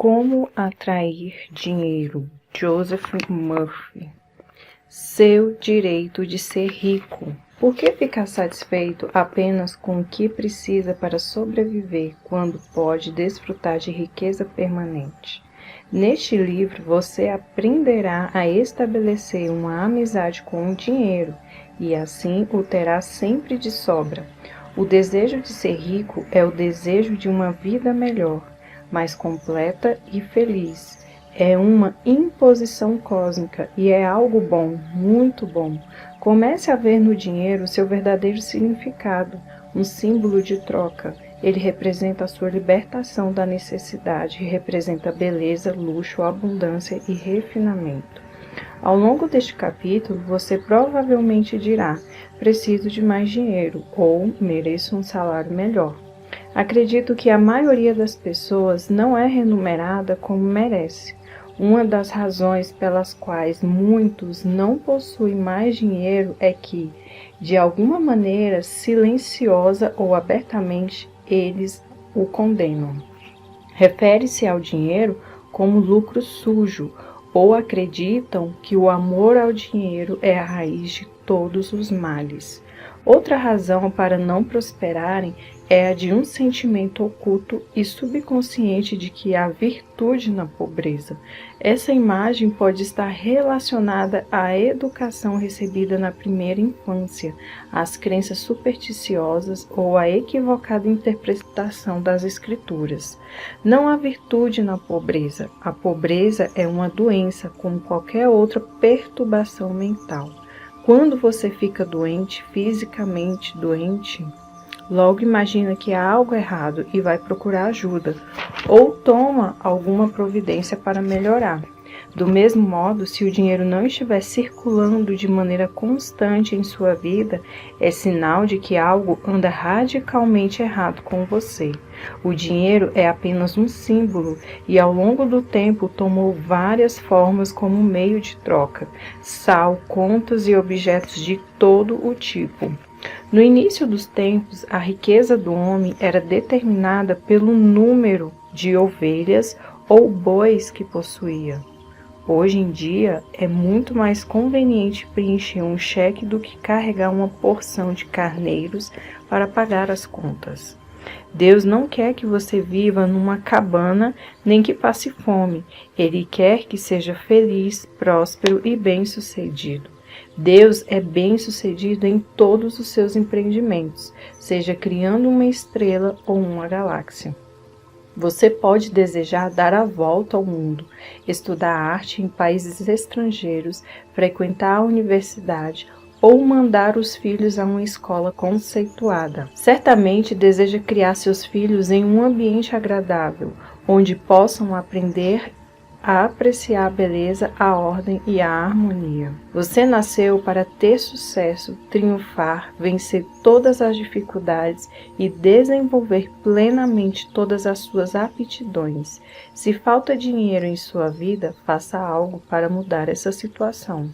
Como atrair dinheiro? Joseph Murphy. Seu direito de ser rico. Por que ficar satisfeito apenas com o que precisa para sobreviver quando pode desfrutar de riqueza permanente? Neste livro, você aprenderá a estabelecer uma amizade com o dinheiro e assim o terá sempre de sobra. O desejo de ser rico é o desejo de uma vida melhor, mais completa e feliz. É uma imposição cósmica e é algo bom, muito bom. Comece a ver no dinheiro seu verdadeiro significado, um símbolo de troca. Ele representa a sua libertação da necessidade, representa beleza, luxo, abundância e refinamento. Ao longo deste capítulo, você provavelmente dirá: preciso de mais dinheiro ou mereço um salário melhor. Acredito que a maioria das pessoas não é remunerada como merece. Uma das razões pelas quais muitos não possuem mais dinheiro é que, de alguma maneira, silenciosa ou abertamente, eles o condenam. Refere-se ao dinheiro como lucro sujo, ou acreditam que o amor ao dinheiro é a raiz de todos os males. Outra razão para não prosperarem é a de um sentimento oculto e subconsciente de que há virtude na pobreza. Essa imagem pode estar relacionada à educação recebida na primeira infância, às crenças supersticiosas ou à equivocada interpretação das escrituras. Não há virtude na pobreza. A pobreza é uma doença, como qualquer outra perturbação mental. Quando você fica doente, fisicamente doente, logo imagina que há algo errado e vai procurar ajuda, ou toma alguma providência para melhorar. Do mesmo modo, se o dinheiro não estiver circulando de maneira constante em sua vida, é sinal de que algo anda radicalmente errado com você. O dinheiro é apenas um símbolo e ao longo do tempo tomou várias formas como meio de troca: sal, contas e objetos de todo o tipo. No início dos tempos, a riqueza do homem era determinada pelo número de ovelhas ou bois que possuía. Hoje em dia, é muito mais conveniente preencher um cheque do que carregar uma porção de carneiros para pagar as contas. Deus não quer que você viva numa cabana nem que passe fome. Ele quer que seja feliz, próspero e bem-sucedido. Deus é bem-sucedido em todos os seus empreendimentos, seja criando uma estrela ou uma galáxia. Você pode desejar dar a volta ao mundo, estudar arte em países estrangeiros, frequentar a universidade ou mandar os filhos a uma escola conceituada. Certamente deseja criar seus filhos em um ambiente agradável, onde possam aprender a apreciar a beleza, a ordem e a harmonia. Você nasceu para ter sucesso, triunfar, vencer todas as dificuldades e desenvolver plenamente todas as suas aptidões. Se falta dinheiro em sua vida, faça algo para mudar essa situação.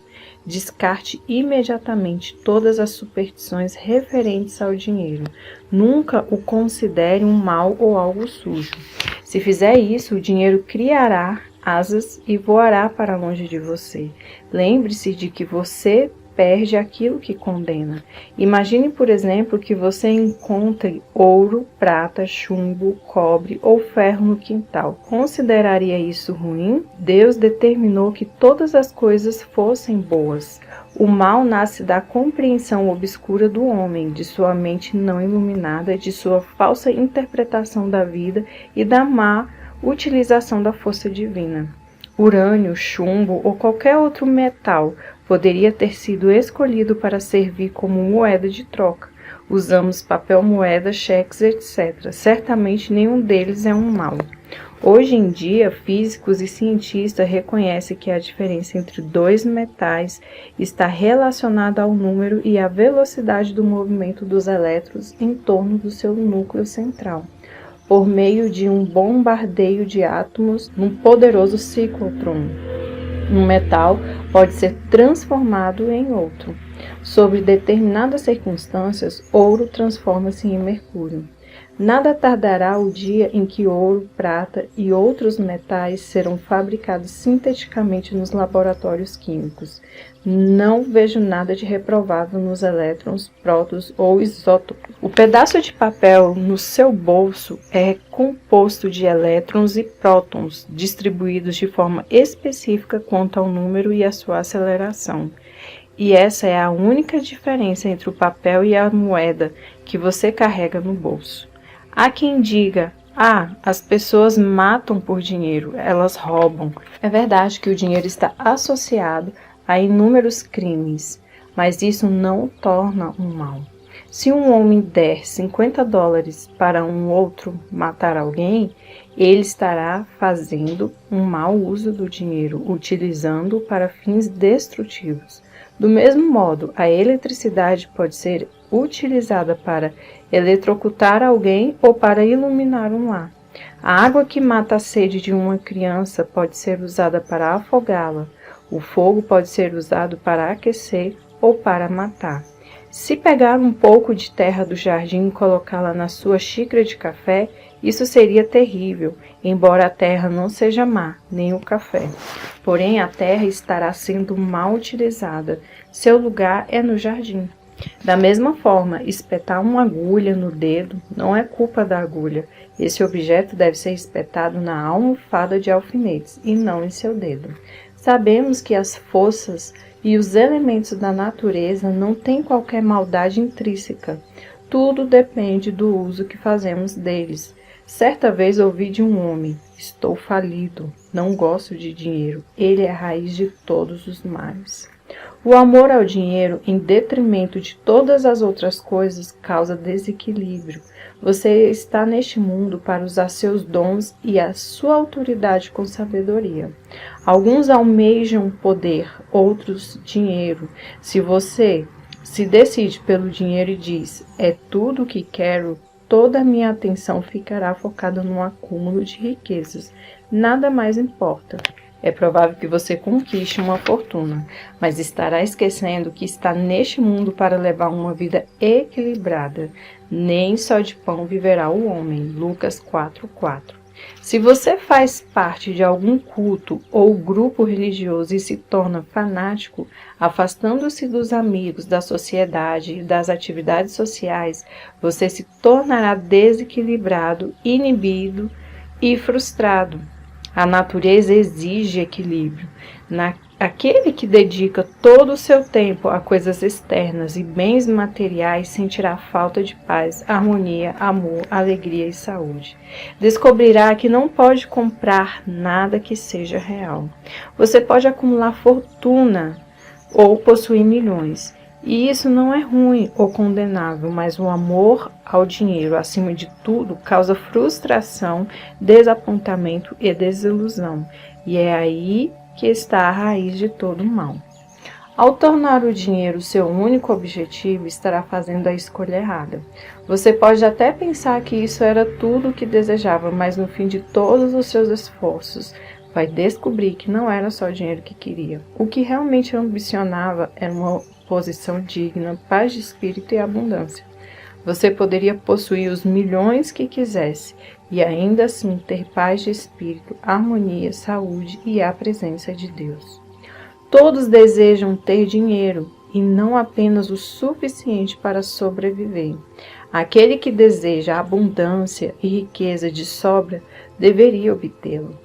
Descarte imediatamente todas as superstições referentes ao dinheiro. Nunca o considere um mal ou algo sujo. Se fizer isso, o dinheiro criará asas e voará para longe de você. Lembre-se de que você perde aquilo que condena. Imagine, por exemplo, que você encontre ouro, prata, chumbo, cobre ou ferro no quintal. Consideraria isso ruim? Deus determinou que todas as coisas fossem boas. O mal nasce da compreensão obscura do homem, de sua mente não iluminada, de sua falsa interpretação da vida e da má utilização da força divina. Urânio, chumbo ou qualquer outro metal poderia ter sido escolhido para servir como moeda de troca. Usamos papel moeda, cheques, etc. Certamente nenhum deles é um mal. Hoje em dia, físicos e cientistas reconhecem que a diferença entre dois metais está relacionada ao número e à velocidade do movimento dos elétrons em torno do seu núcleo central, por meio de um bombardeio de átomos num poderoso ciclotrão. Um metal pode ser transformado em outro. Sob determinadas circunstâncias, ouro transforma-se em mercúrio. Nada tardará o dia em que ouro, prata e outros metais serão fabricados sinteticamente nos laboratórios químicos. Não vejo nada de reprovável nos elétrons, prótons ou isótopos. O pedaço de papel no seu bolso é composto de elétrons e prótons, distribuídos de forma específica quanto ao número e a sua aceleração. E essa é a única diferença entre o papel e a moeda que você carrega no bolso. Há quem diga, as pessoas matam por dinheiro, elas roubam. É verdade que o dinheiro está associado a inúmeros crimes, mas isso não o torna um mal. Se um homem der $50 para um outro matar alguém, ele estará fazendo um mau uso do dinheiro, utilizando-o para fins destrutivos. Do mesmo modo, a eletricidade pode ser utilizada para eletrocutar alguém ou para iluminar um lar. A água que mata a sede de uma criança pode ser usada para afogá-la. O fogo pode ser usado para aquecer ou para matar. Se pegar um pouco de terra do jardim e colocá-la na sua xícara de café, isso seria terrível, embora a terra não seja má, nem o café. Porém, a terra estará sendo mal utilizada. Seu lugar é no jardim. Da mesma forma, espetar uma agulha no dedo não é culpa da agulha. Esse objeto deve ser espetado na almofada de alfinetes e não em seu dedo. Sabemos que as forças e os elementos da natureza não têm qualquer maldade intrínseca. Tudo depende do uso que fazemos deles. Certa vez ouvi de um homem: estou falido, não gosto de dinheiro, ele é a raiz de todos os males. O amor ao dinheiro, em detrimento de todas as outras coisas, causa desequilíbrio. Você está neste mundo para usar seus dons e a sua autoridade com sabedoria. Alguns almejam poder, outros dinheiro. Se você se decide pelo dinheiro e diz, é tudo o que quero, toda a minha atenção ficará focada no acúmulo de riquezas. Nada mais importa. É provável que você conquiste uma fortuna, mas estará esquecendo que está neste mundo para levar uma vida equilibrada. Nem só de pão viverá o homem. Lucas 4:4. Se você faz parte de algum culto ou grupo religioso e se torna fanático, afastando-se dos amigos, da sociedade e das atividades sociais, você se tornará desequilibrado, inibido e frustrado. A natureza exige equilíbrio. Aquele que dedica todo o seu tempo a coisas externas e bens materiais sentirá falta de paz, harmonia, amor, alegria e saúde. Descobrirá que não pode comprar nada que seja real. Você pode acumular fortuna ou possuir milhões. E isso não é ruim ou condenável, mas o amor ao dinheiro, acima de tudo, causa frustração, desapontamento e desilusão. E é aí que está a raiz de todo o mal. Ao tornar o dinheiro seu único objetivo, estará fazendo a escolha errada. Você pode até pensar que isso era tudo o que desejava, mas no fim de todos os seus esforços, vai descobrir que não era só o dinheiro que queria. O que realmente ambicionava era uma posição digna, paz de espírito e abundância. Você poderia possuir os milhões que quisesse e ainda assim ter paz de espírito, harmonia, saúde e a presença de Deus. Todos desejam ter dinheiro e não apenas o suficiente para sobreviver. Aquele que deseja abundância e riqueza de sobra deveria obtê-lo.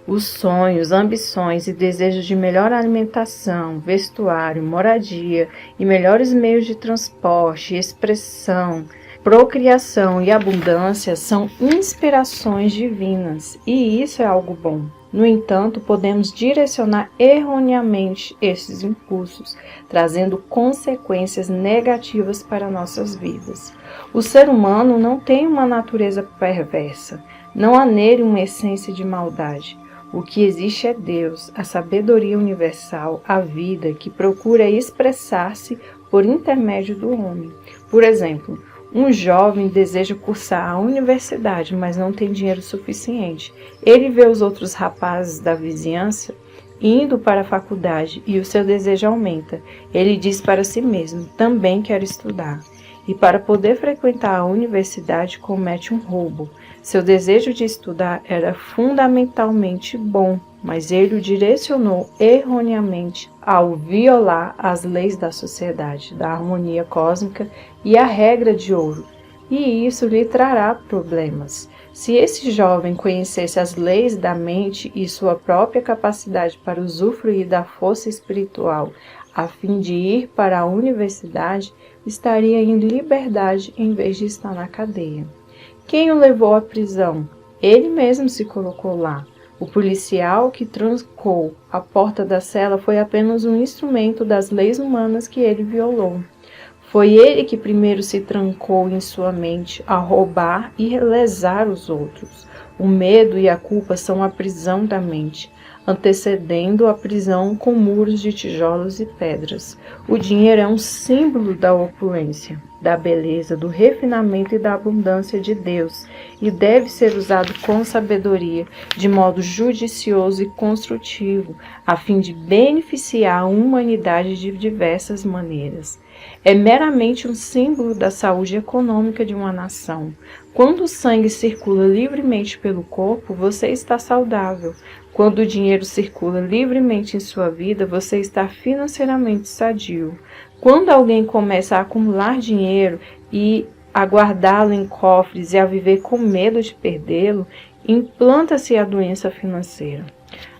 Os sonhos, ambições e desejos de melhor alimentação, vestuário, moradia e melhores meios de transporte, expressão, procriação e abundância são inspirações divinas, e isso é algo bom. No entanto, podemos direcionar erroneamente esses impulsos, trazendo consequências negativas para nossas vidas. O ser humano não tem uma natureza perversa, não há nele uma essência de maldade. O que existe é Deus, a sabedoria universal, a vida que procura expressar-se por intermédio do homem. Por exemplo, um jovem deseja cursar a universidade, mas não tem dinheiro suficiente. Ele vê os outros rapazes da vizinhança indo para a faculdade e o seu desejo aumenta. Ele diz para si mesmo, também quero estudar. e para poder frequentar a universidade comete um roubo. Seu desejo de estudar era fundamentalmente bom, mas ele o direcionou erroneamente ao violar as leis da sociedade, da harmonia cósmica e a regra de ouro, e isso lhe trará problemas. Se esse jovem conhecesse as leis da mente e sua própria capacidade para usufruir da força espiritual, a fim de ir para a universidade, estaria em liberdade em vez de estar na cadeia. Quem o levou à prisão? Ele mesmo se colocou lá. O policial que trancou a porta da cela foi apenas um instrumento das leis humanas que ele violou. Foi ele que primeiro se trancou em sua mente a roubar e lesar os outros. O medo e a culpa são a prisão da mente, antecedendo a prisão com muros de tijolos e pedras. O dinheiro é um símbolo da opulência, da beleza, do refinamento e da abundância de Deus, e deve ser usado com sabedoria, de modo judicioso e construtivo, a fim de beneficiar a humanidade de diversas maneiras. É meramente um símbolo da saúde econômica de uma nação. Quando o sangue circula livremente pelo corpo, você está saudável. Quando o dinheiro circula livremente em sua vida, você está financeiramente sadio. Quando alguém começa a acumular dinheiro e a guardá-lo em cofres e a viver com medo de perdê-lo, implanta-se a doença financeira.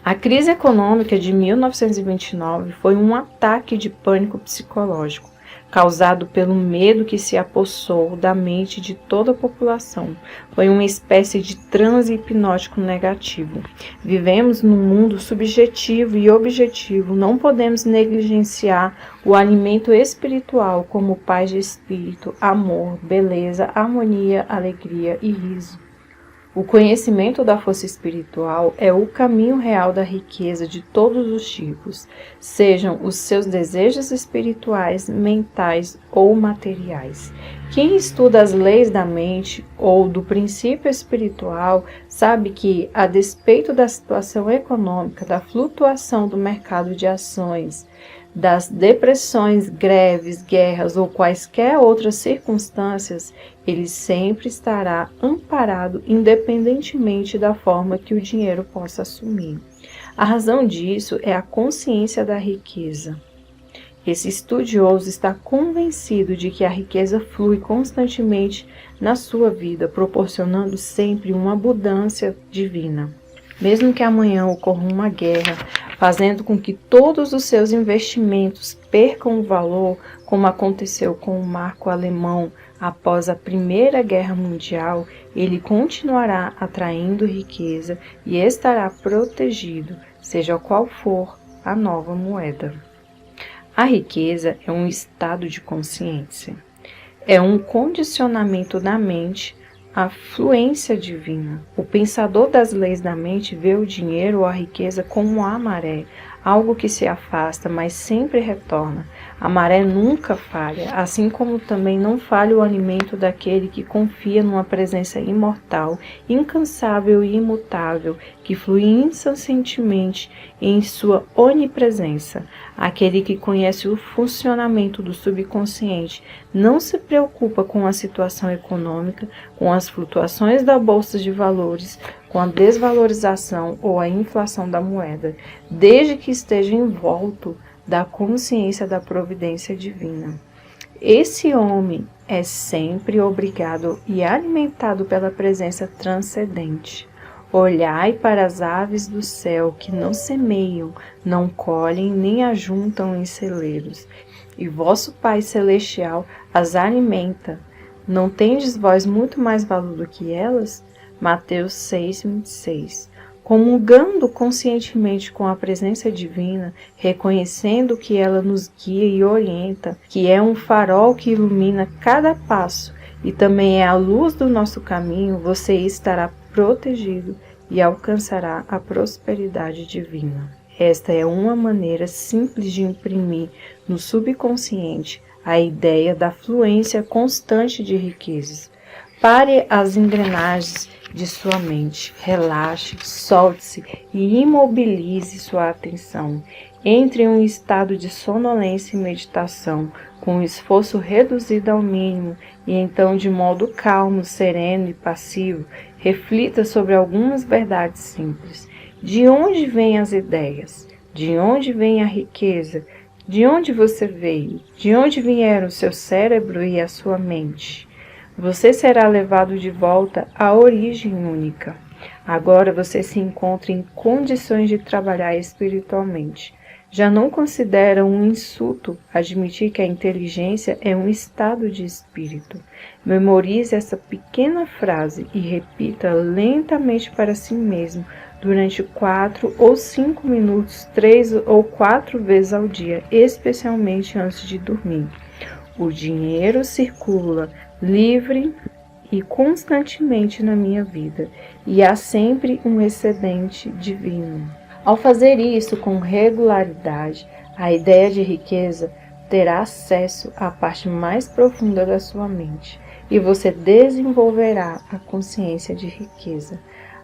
A crise econômica de 1929 foi um ataque de pânico psicológico, causado pelo medo que se apossou da mente de toda a população. Foi uma espécie de transe hipnótico negativo. Vivemos num mundo subjetivo e objetivo. Não podemos negligenciar o alimento espiritual como paz de espírito, amor, beleza, harmonia, alegria e riso. O conhecimento da força espiritual é o caminho real da riqueza de todos os tipos, sejam os seus desejos espirituais, mentais ou materiais. Quem estuda as leis da mente ou do princípio espiritual sabe que, a despeito da situação econômica, da flutuação do mercado de ações, das depressões, greves, guerras ou quaisquer outras circunstâncias, ele sempre estará amparado independentemente da forma que o dinheiro possa assumir. A razão disso é a consciência da riqueza. Esse estudioso está convencido de que a riqueza flui constantemente na sua vida, proporcionando sempre uma abundância divina. Mesmo que amanhã ocorra uma guerra, fazendo com que todos os seus investimentos percam o valor, como aconteceu com o marco alemão após a Primeira Guerra Mundial, ele continuará atraindo riqueza e estará protegido, seja qual for a nova moeda. A riqueza é um estado de consciência, é um condicionamento da mente à fluência divina. O pensador das leis da mente vê o dinheiro ou a riqueza como a maré, algo que se afasta, mas sempre retorna. A maré nunca falha, assim como também não falha o alimento daquele que confia numa presença imortal, incansável e imutável, que flui incessantemente em sua onipresença. Aquele que conhece o funcionamento do subconsciente não se preocupa com a situação econômica, com as flutuações da bolsa de valores, com a desvalorização ou a inflação da moeda, desde que esteja envolto da consciência da providência divina. Esse homem é sempre obrigado e alimentado pela presença transcendente. Olhai para as aves do céu, que não semeiam, não colhem, nem ajuntam em celeiros, e vosso Pai Celestial as alimenta. Não tendes vós muito mais valor do que elas? Mateus 6:26. Comungando conscientemente com a presença divina, reconhecendo que ela nos guia e orienta, que é um farol que ilumina cada passo e também é a luz do nosso caminho, você estará protegido e alcançará a prosperidade divina. Esta é uma maneira simples de imprimir no subconsciente a ideia da fluência constante de riquezas. Pare as engrenagens de sua mente, relaxe, solte-se e imobilize sua atenção. Entre em um estado de sonolência e meditação, com o esforço reduzido ao mínimo, e então, de modo calmo, sereno e passivo, reflita sobre algumas verdades simples. De onde vêm as ideias? De onde vem a riqueza? De onde você veio? De onde vieram o seu cérebro e a sua mente? Você será levado de volta à origem única. Agora você se encontra em condições de trabalhar espiritualmente. Já não considera um insulto admitir que a inteligência é um estado de espírito. Memorize essa pequena frase e repita lentamente para si mesmo durante 4 ou 5 minutos, 3 ou 4 vezes ao dia, especialmente antes de dormir. O dinheiro circula livre e constantemente na minha vida, e há sempre um excedente divino. Ao fazer isso com regularidade, a ideia de riqueza terá acesso à parte mais profunda da sua mente, e você desenvolverá a consciência de riqueza.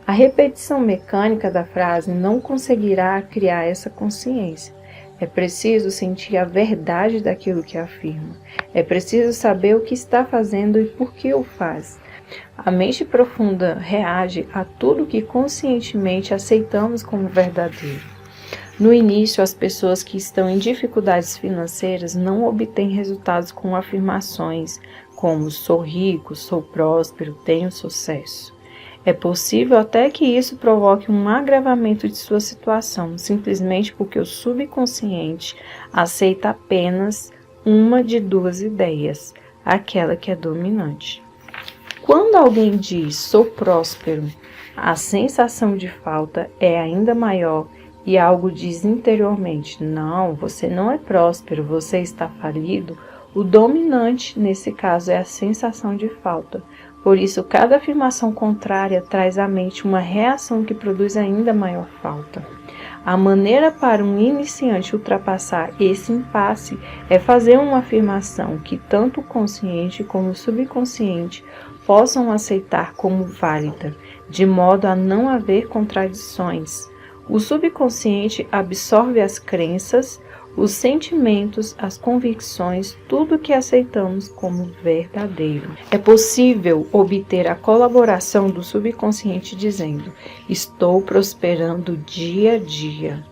A repetição mecânica da frase não conseguirá criar essa consciência. É preciso sentir a verdade daquilo que afirma. É preciso saber o que está fazendo e por que o faz. A mente profunda reage a tudo que conscientemente aceitamos como verdadeiro. No início, as pessoas que estão em dificuldades financeiras não obtêm resultados com afirmações como sou rico, sou próspero, tenho sucesso. É possível até que isso provoque um agravamento de sua situação, simplesmente porque o subconsciente aceita apenas uma de duas ideias, aquela que é dominante. Quando alguém diz sou próspero, a sensação de falta é ainda maior e algo diz interiormente, não, você não é próspero, você está falido. O dominante, nesse caso, é a sensação de falta. Por isso, cada afirmação contrária traz à mente uma reação que produz ainda maior falta. A maneira para um iniciante ultrapassar esse impasse é fazer uma afirmação que tanto o consciente como o subconsciente possam aceitar como válida, de modo a não haver contradições. O subconsciente absorve as crenças, os sentimentos, as convicções, tudo que aceitamos como verdadeiro. É possível obter a colaboração do subconsciente dizendo: estou prosperando dia a dia.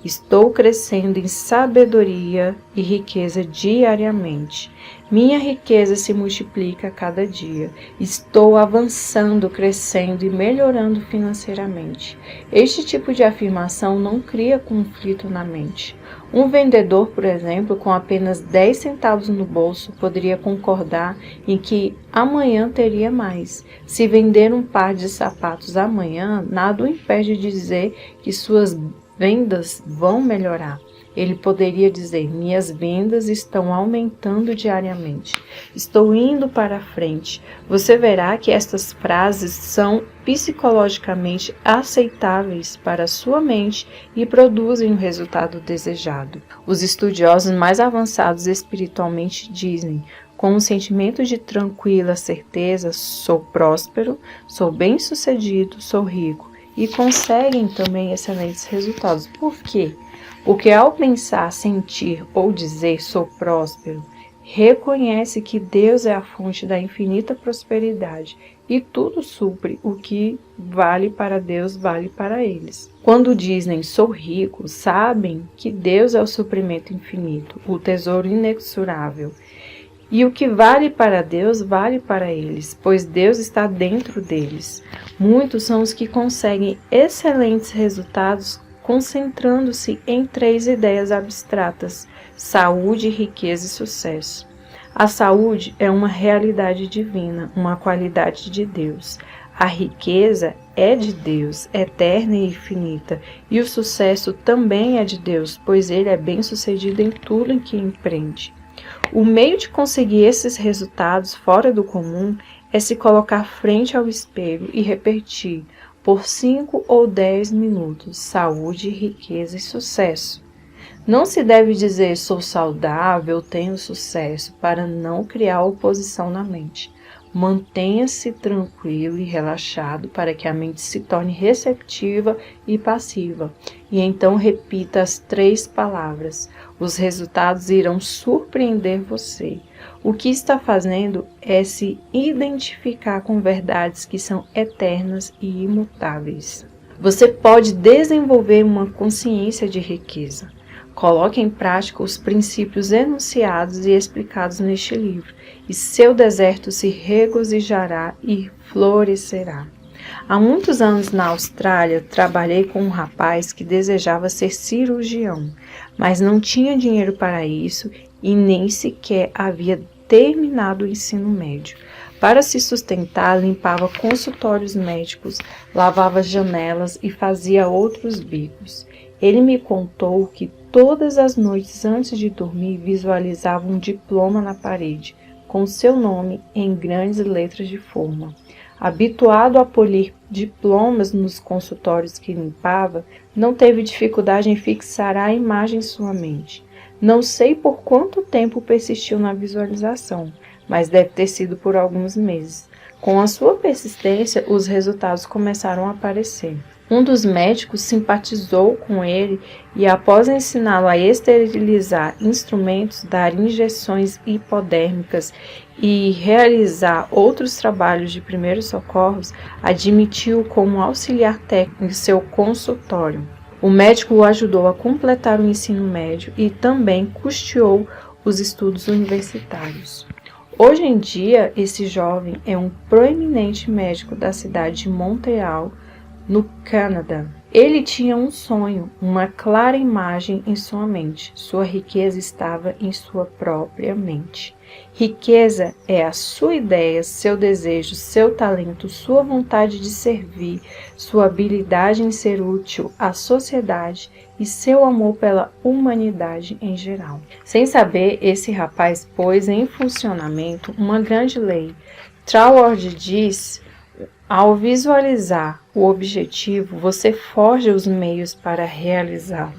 Estou crescendo em sabedoria e riqueza diariamente. Minha riqueza se multiplica a cada dia. Estou avançando, crescendo e melhorando financeiramente. Este tipo de afirmação não cria conflito na mente. Um vendedor, por exemplo, com apenas 10 centavos no bolso, poderia concordar em que amanhã teria mais. Se vender um par de sapatos amanhã, nada o impede de dizer que suas vendas vão melhorar. Ele poderia dizer: minhas vendas estão aumentando diariamente. Estou indo para frente. Você verá que estas frases são psicologicamente aceitáveis para a sua mente e produzem o resultado desejado. Os estudiosos mais avançados espiritualmente dizem, com um sentimento de tranquila certeza, sou próspero, sou bem-sucedido, sou rico, e conseguem também excelentes resultados. Por quê? Porque ao pensar, sentir ou dizer sou próspero, reconhece que Deus é a fonte da infinita prosperidade e tudo supre o que vale para Deus, vale para eles. Quando dizem sou rico, sabem que Deus é o suprimento infinito, o tesouro inexorável. E o que vale para Deus, vale para eles, pois Deus está dentro deles. Muitos são os que conseguem excelentes resultados concentrando-se em 3 ideias abstratas: saúde, riqueza e sucesso. A saúde é uma realidade divina, uma qualidade de Deus. A riqueza é de Deus, eterna e infinita, e o sucesso também é de Deus, pois ele é bem-sucedido em tudo em que empreende. O meio de conseguir esses resultados fora do comum é se colocar frente ao espelho e repetir por 5 ou 10 minutos: saúde, riqueza e sucesso. Não se deve dizer sou saudável, tenho sucesso, para não criar oposição na mente. Mantenha-se tranquilo e relaxado para que a mente se torne receptiva e passiva. E então repita as 3 palavras. Os resultados irão surpreender você. O que está fazendo é se identificar com verdades que são eternas e imutáveis. Você pode desenvolver uma consciência de riqueza. Coloque em prática os princípios enunciados e explicados neste livro, e seu deserto se regozijará e florescerá. Há muitos anos na Austrália, trabalhei com um rapaz que desejava ser cirurgião, mas não tinha dinheiro para isso e nem sequer havia terminado o ensino médio. Para se sustentar, limpava consultórios médicos, lavava janelas e fazia outros bicos. Ele me contou que todas as noites antes de dormir visualizava um diploma na parede, com seu nome em grandes letras de forma. Habituado a polir diplomas nos consultórios que limpava, não teve dificuldade em fixar a imagem em sua mente. Não sei por quanto tempo persistiu na visualização, mas deve ter sido por alguns meses. Com a sua persistência, os resultados começaram a aparecer. Um dos médicos simpatizou com ele e, após ensiná-lo a esterilizar instrumentos, dar injeções hipodérmicas e realizar outros trabalhos de primeiros socorros, admitiu-o como auxiliar técnico em seu consultório. O médico o ajudou a completar o ensino médio e também custeou os estudos universitários. Hoje em dia, esse jovem é um proeminente médico da cidade de Montreal, no Canadá. Ele tinha um sonho, uma clara imagem em sua mente. Sua riqueza estava em sua própria mente. Riqueza é a sua ideia, seu desejo, seu talento, sua vontade de servir, sua habilidade em ser útil à sociedade e seu amor pela humanidade em geral. Sem saber, esse rapaz pôs em funcionamento uma grande lei. Troward diz: ao visualizar o objetivo, você forja os meios para realizá-lo.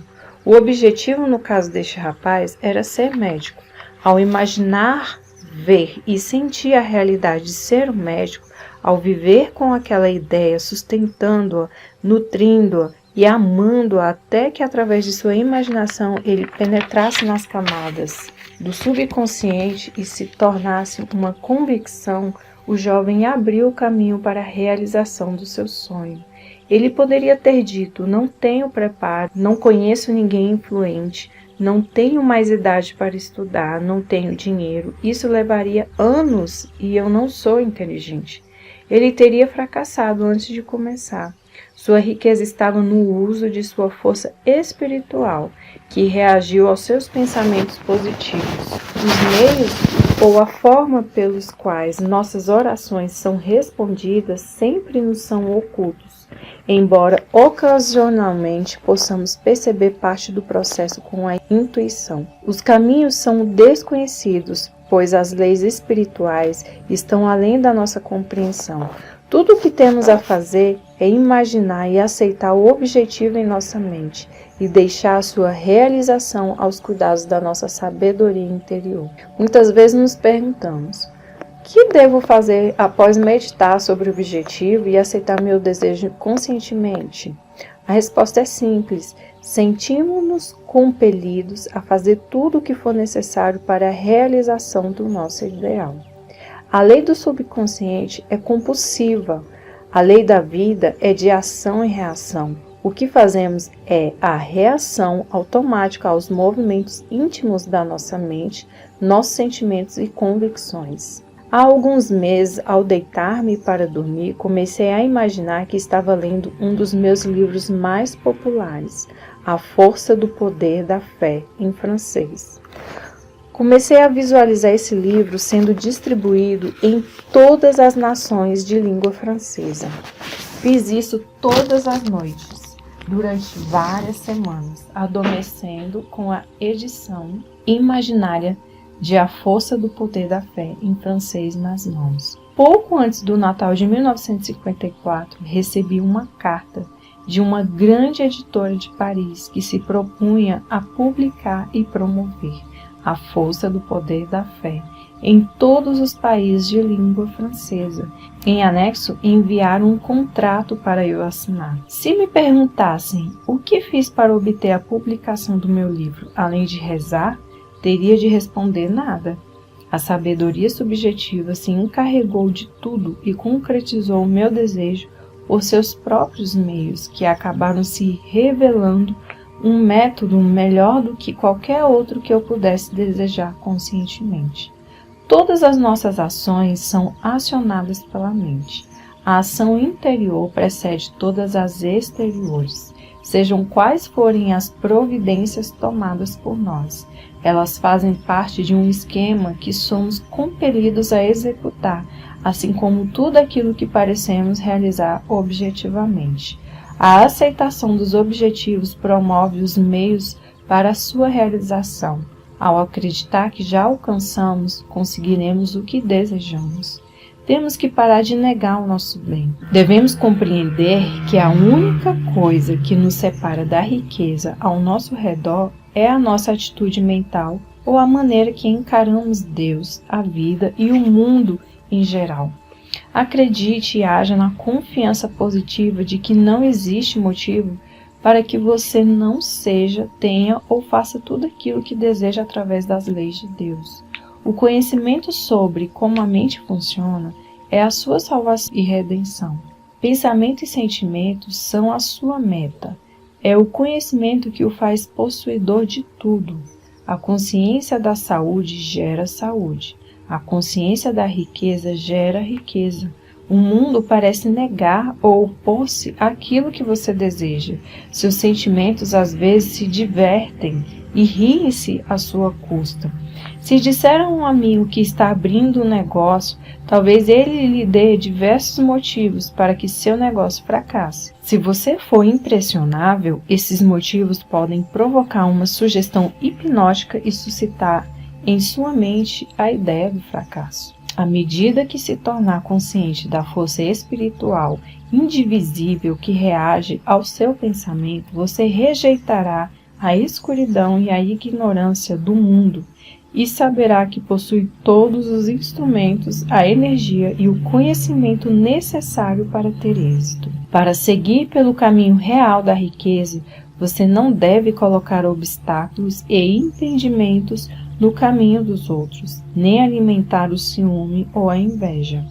O objetivo, no caso deste rapaz, era ser médico. Ao imaginar, ver e sentir a realidade de ser um médico, ao viver com aquela ideia, sustentando-a, nutrindo-a e amando-a até que, através de sua imaginação, ele penetrasse nas camadas do subconsciente e se tornasse uma convicção, o jovem abriu o caminho para a realização do seu sonho. Ele poderia ter dito: não tenho preparo, não conheço ninguém influente, não tenho mais idade para estudar, não tenho dinheiro, isso levaria anos e eu não sou inteligente. Ele teria fracassado antes de começar. Sua riqueza estava no uso de sua força espiritual, que reagiu aos seus pensamentos positivos. Os meios ou a forma pelos quais nossas orações são respondidas sempre nos são ocultos, embora ocasionalmente possamos perceber parte do processo com a intuição. Os caminhos são desconhecidos, pois as leis espirituais estão além da nossa compreensão. Tudo o que temos a fazer é imaginar e aceitar o objetivo em nossa mente e deixar a sua realização aos cuidados da nossa sabedoria interior. Muitas vezes nos perguntamos: o que devo fazer após meditar sobre o objetivo e aceitar meu desejo conscientemente? A resposta é simples: sentimos-nos compelidos a fazer tudo o que for necessário para a realização do nosso ideal. A lei do subconsciente é compulsiva. A lei da vida é de ação e reação. O que fazemos é a reação automática aos movimentos íntimos da nossa mente, nossos sentimentos e convicções. Há alguns meses, ao deitar-me para dormir, comecei a imaginar que estava lendo um dos meus livros mais populares, A Força do Poder da Fé, em francês. Comecei a visualizar esse livro sendo distribuído em todas as nações de língua francesa. Fiz isso todas as noites, durante várias semanas, adormecendo com a edição imaginária de A Força do Poder da Fé, em francês, nas mãos. Pouco antes do Natal de 1954, recebi uma carta de uma grande editora de Paris que se propunha a publicar e promover A Força do Poder da Fé em todos os países de língua francesa. Em anexo, enviaram um contrato para eu assinar. Se me perguntassem o que fiz para obter a publicação do meu livro, além de rezar, teria de responder nada. A sabedoria subjetiva se encarregou de tudo e concretizou o meu desejo por seus próprios meios, que acabaram se revelando um método melhor do que qualquer outro que eu pudesse desejar conscientemente. Todas as nossas ações são acionadas pela mente. A ação interior precede todas as exteriores, sejam quais forem as providências tomadas por nós. Elas fazem parte de um esquema que somos compelidos a executar, assim como tudo aquilo que parecemos realizar objetivamente. A aceitação dos objetivos promove os meios para a sua realização. Ao acreditar que já alcançamos, conseguiremos o que desejamos. Temos que parar de negar o nosso bem. Devemos compreender que a única coisa que nos separa da riqueza ao nosso redor é a nossa atitude mental ou a maneira que encaramos Deus, a vida e o mundo em geral. Acredite e haja na confiança positiva de que não existe motivo para que você não seja, tenha ou faça tudo aquilo que deseja através das leis de Deus. O conhecimento sobre como a mente funciona é a sua salvação e redenção. Pensamento e sentimentos são a sua meta. É o conhecimento que o faz possuidor de tudo. A consciência da saúde gera saúde. A consciência da riqueza gera riqueza. O mundo parece negar ou opor-se àquilo que você deseja. Seus sentimentos às vezes se divertem e riem-se à sua custa. Se disser a um amigo que está abrindo um negócio, talvez ele lhe dê diversos motivos para que seu negócio fracasse. Se você for impressionável, esses motivos podem provocar uma sugestão hipnótica e suscitar em sua mente a ideia do fracasso. À medida que se tornar consciente da força espiritual indivisível que reage ao seu pensamento, você rejeitará a escuridão e a ignorância do mundo e saberá que possui todos os instrumentos, a energia e o conhecimento necessário para ter êxito. Para seguir pelo caminho real da riqueza, você não deve colocar obstáculos e impedimentos no caminho dos outros, nem alimentar o ciúme ou a inveja.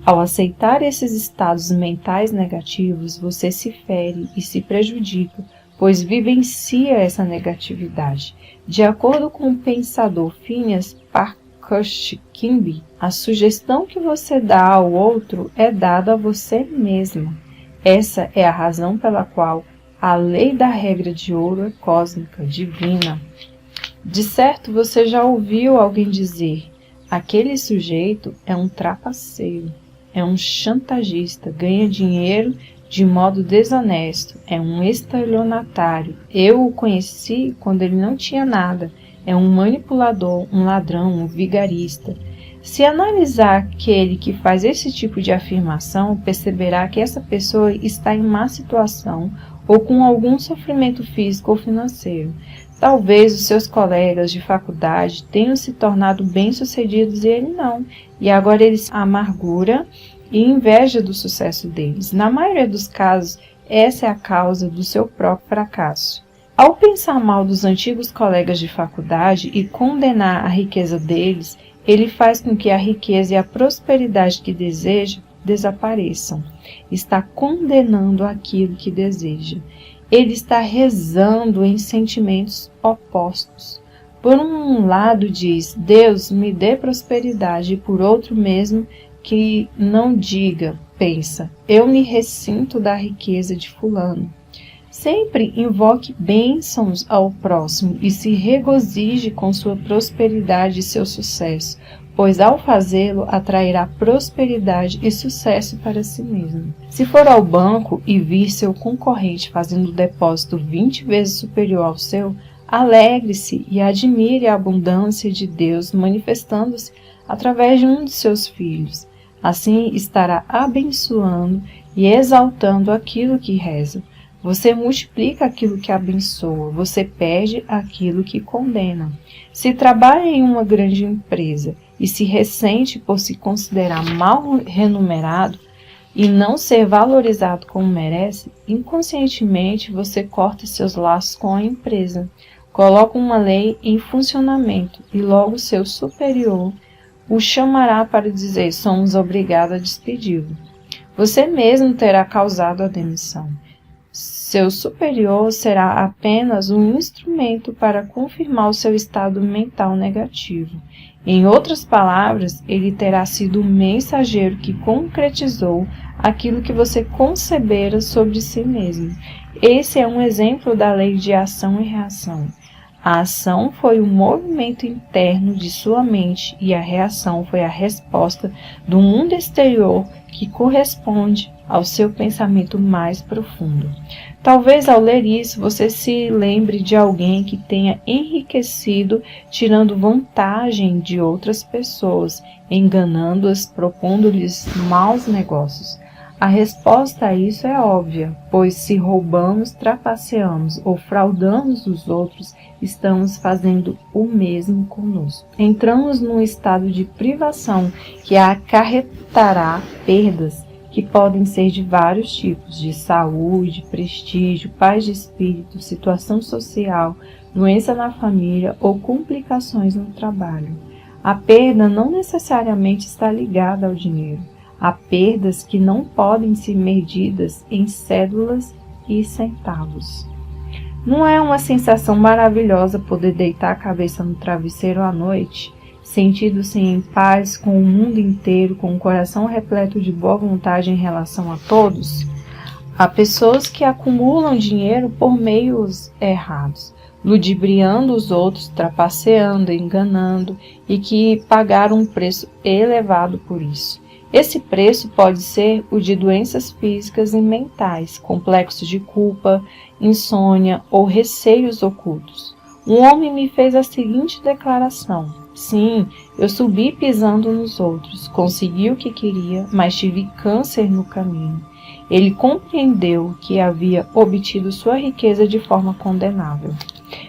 Ao aceitar esses estados mentais negativos, você se fere e se prejudica, pois vivencia essa negatividade. De acordo com o pensador Phineas Parkhurst-Kimby, a sugestão que você dá ao outro é dada a você mesma. Essa é a razão pela qual a lei da regra de ouro é cósmica, divina. De certo, você já ouviu alguém dizer: aquele sujeito é um trapaceiro, é um chantagista, ganha dinheiro de modo desonesto, é um estelionatário. Eu o conheci quando ele não tinha nada, é um manipulador, um ladrão, um vigarista. Se analisar aquele que faz esse tipo de afirmação, perceberá que essa pessoa está em má situação ou com algum sofrimento físico ou financeiro. Talvez os seus colegas de faculdade tenham se tornado bem-sucedidos e ele não, e agora ele amargura e inveja do sucesso deles. Na maioria dos casos, essa é a causa do seu próprio fracasso. Ao pensar mal dos antigos colegas de faculdade e condenar a riqueza deles, ele faz com que a riqueza e a prosperidade que deseja desapareçam. Está condenando aquilo que deseja. Ele está rezando em sentimentos opostos. Por um lado diz: Deus me dê prosperidade, e por outro mesmo que não diga, pensa: eu me ressinto da riqueza de fulano. Sempre invoque bênçãos ao próximo e se regozije com sua prosperidade e seu sucesso, pois ao fazê-lo atrairá prosperidade e sucesso para si mesmo. Se for ao banco e vir seu concorrente fazendo um depósito 20 vezes superior ao seu, alegre-se e admire a abundância de Deus manifestando-se através de um de seus filhos. Assim estará abençoando e exaltando aquilo que reza. Você multiplica aquilo que abençoa, você perde aquilo que condena. Se trabalha em uma grande empresa e se ressente por se considerar mal remunerado e não ser valorizado como merece, inconscientemente você corta seus laços com a empresa, coloca uma lei em funcionamento e logo seu superior o chamará para dizer: somos obrigados a despedi-lo. Você mesmo terá causado a demissão. Seu superior será apenas um instrumento para confirmar o seu estado mental negativo. Em outras palavras, ele terá sido o mensageiro que concretizou aquilo que você concebera sobre si mesmo. Esse é um exemplo da lei de ação e reação. A ação foi o movimento interno de sua mente e a reação foi a resposta do mundo exterior que corresponde ao seu pensamento mais profundo. Talvez ao ler isso você se lembre de alguém que tenha enriquecido tirando vantagem de outras pessoas, enganando-as, propondo-lhes maus negócios. A resposta a isso é óbvia, pois se roubamos, trapaceamos ou fraudamos os outros, estamos fazendo o mesmo conosco. Entramos num estado de privação que acarretará perdas que podem ser de vários tipos, de saúde, prestígio, paz de espírito, situação social, doença na família ou complicações no trabalho. A perda não necessariamente está ligada ao dinheiro. Há perdas que não podem ser medidas em cédulas e centavos. Não é uma sensação maravilhosa poder deitar a cabeça no travesseiro à noite, sentindo-se em paz com o mundo inteiro, com o coração repleto de boa vontade em relação a todos? Há pessoas que acumulam dinheiro por meios errados, ludibriando os outros, trapaceando, enganando e que pagaram um preço elevado por isso. Esse preço pode ser o de doenças físicas e mentais, complexos de culpa, insônia ou receios ocultos. Um homem me fez a seguinte declaração: sim, eu subi pisando nos outros, consegui o que queria, mas tive câncer no caminho. Ele compreendeu que havia obtido sua riqueza de forma condenável.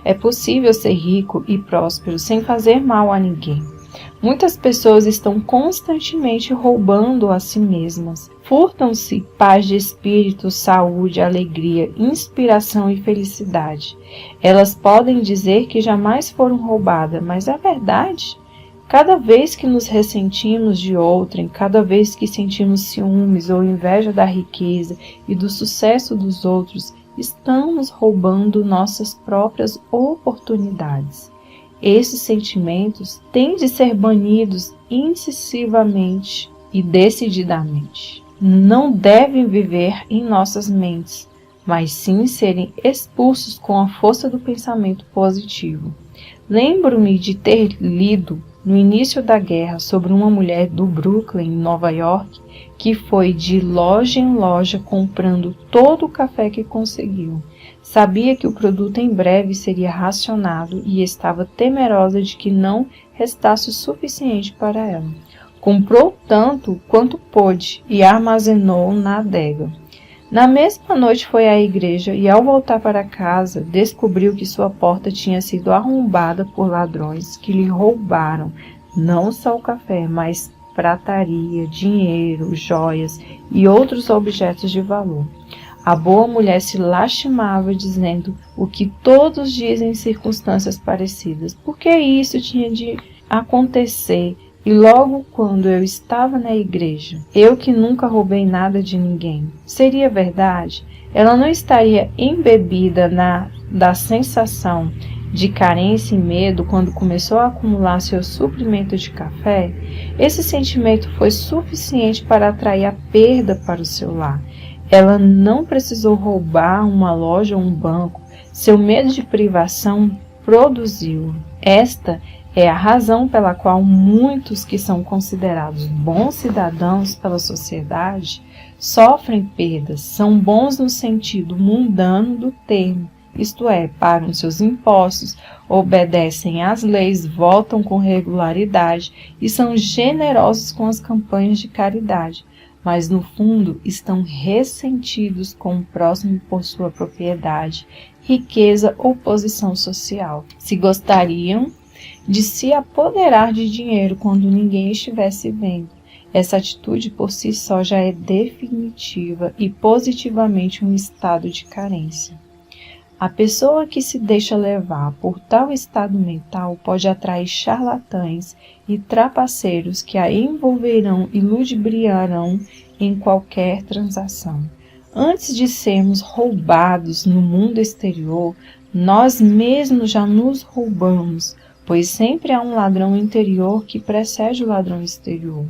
É possível ser rico e próspero sem fazer mal a ninguém. Muitas pessoas estão constantemente roubando a si mesmas. Furtam-se paz de espírito, saúde, alegria, inspiração e felicidade. Elas podem dizer que jamais foram roubadas, mas é verdade. Cada vez que nos ressentimos de outrem, cada vez que sentimos ciúmes ou inveja da riqueza e do sucesso dos outros, estamos roubando nossas próprias oportunidades. Esses sentimentos têm de ser banidos incisivamente e decididamente. Não devem viver em nossas mentes, mas sim serem expulsos com a força do pensamento positivo. Lembro-me de ter lido no início da guerra sobre uma mulher do Brooklyn, em Nova York, que foi de loja em loja comprando todo o café que conseguiu. Sabia que o produto em breve seria racionado e estava temerosa de que não restasse o suficiente para ela. Comprou tanto quanto pôde e armazenou na adega. Na mesma noite foi à igreja e, ao voltar para casa, descobriu que sua porta tinha sido arrombada por ladrões que lhe roubaram não só o café, mas prataria, dinheiro, joias e outros objetos de valor. A boa mulher se lastimava, dizendo o que todos dizem em circunstâncias parecidas. Por que isso tinha de acontecer? E logo quando eu estava na igreja, eu que nunca roubei nada de ninguém, seria verdade? Ela não estaria embebida da sensação de carência e medo quando começou a acumular seu suprimento de café? Esse sentimento foi suficiente para atrair a perda para o seu lar. Ela não precisou roubar uma loja ou um banco. Seu medo de privação produziu. Esta é a razão pela qual muitos que são considerados bons cidadãos pela sociedade sofrem perdas. São bons no sentido mundano do termo, isto é, pagam seus impostos, obedecem às leis, votam com regularidade e são generosos com as campanhas de caridade. Mas no fundo estão ressentidos com o próximo por sua propriedade, riqueza ou posição social. Se gostariam de se apoderar de dinheiro quando ninguém estivesse vendo. Essa atitude por si só já é definitiva e positivamente um estado de carência. A pessoa que se deixa levar por tal estado mental pode atrair charlatães e trapaceiros que a envolverão e ludibriarão em qualquer transação. Antes de sermos roubados no mundo exterior, nós mesmos já nos roubamos, pois sempre há um ladrão interior que precede o ladrão exterior.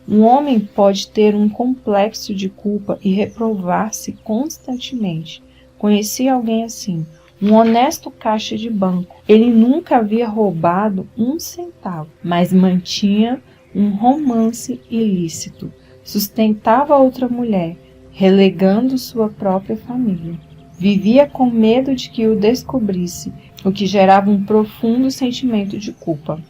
Um homem pode ter um complexo de culpa e reprovar-se constantemente. Conheci alguém assim, um honesto caixa de banco. Ele nunca havia roubado um centavo, mas mantinha um romance ilícito. Sustentava outra mulher, relegando sua própria família. Vivia com medo de que o descobrisse, o que gerava um profundo sentimento de culpa.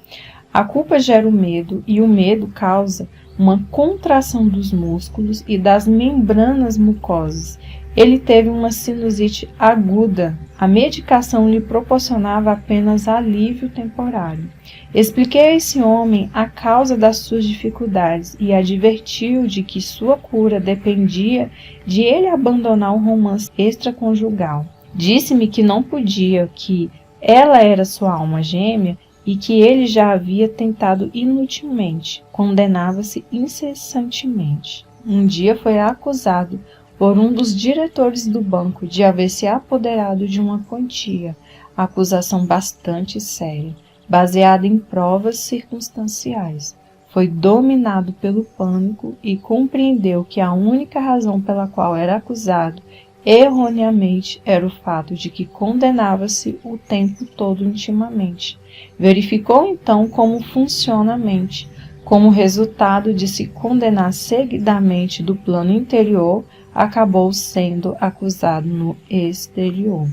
A culpa gera o medo e o medo causa uma contração dos músculos e das membranas mucosas. Ele teve uma sinusite aguda. A medicação lhe proporcionava apenas alívio temporário. Expliquei a esse homem a causa das suas dificuldades e adverti-o de que sua cura dependia de ele abandonar o romance extraconjugal. Disse-me que não podia, que ela era sua alma gêmea e que ele já havia tentado inutilmente. Condenava-se incessantemente. Um dia foi acusado por um dos diretores do banco de haver se apoderado de uma quantia, acusação bastante séria, baseada em provas circunstanciais. Foi dominado pelo pânico e compreendeu que a única razão pela qual era acusado erroneamente era o fato de que condenava-se o tempo todo intimamente. Verificou então como funciona a mente. Como resultado de se condenar seguidamente do plano interior, acabou sendo acusado no exterior.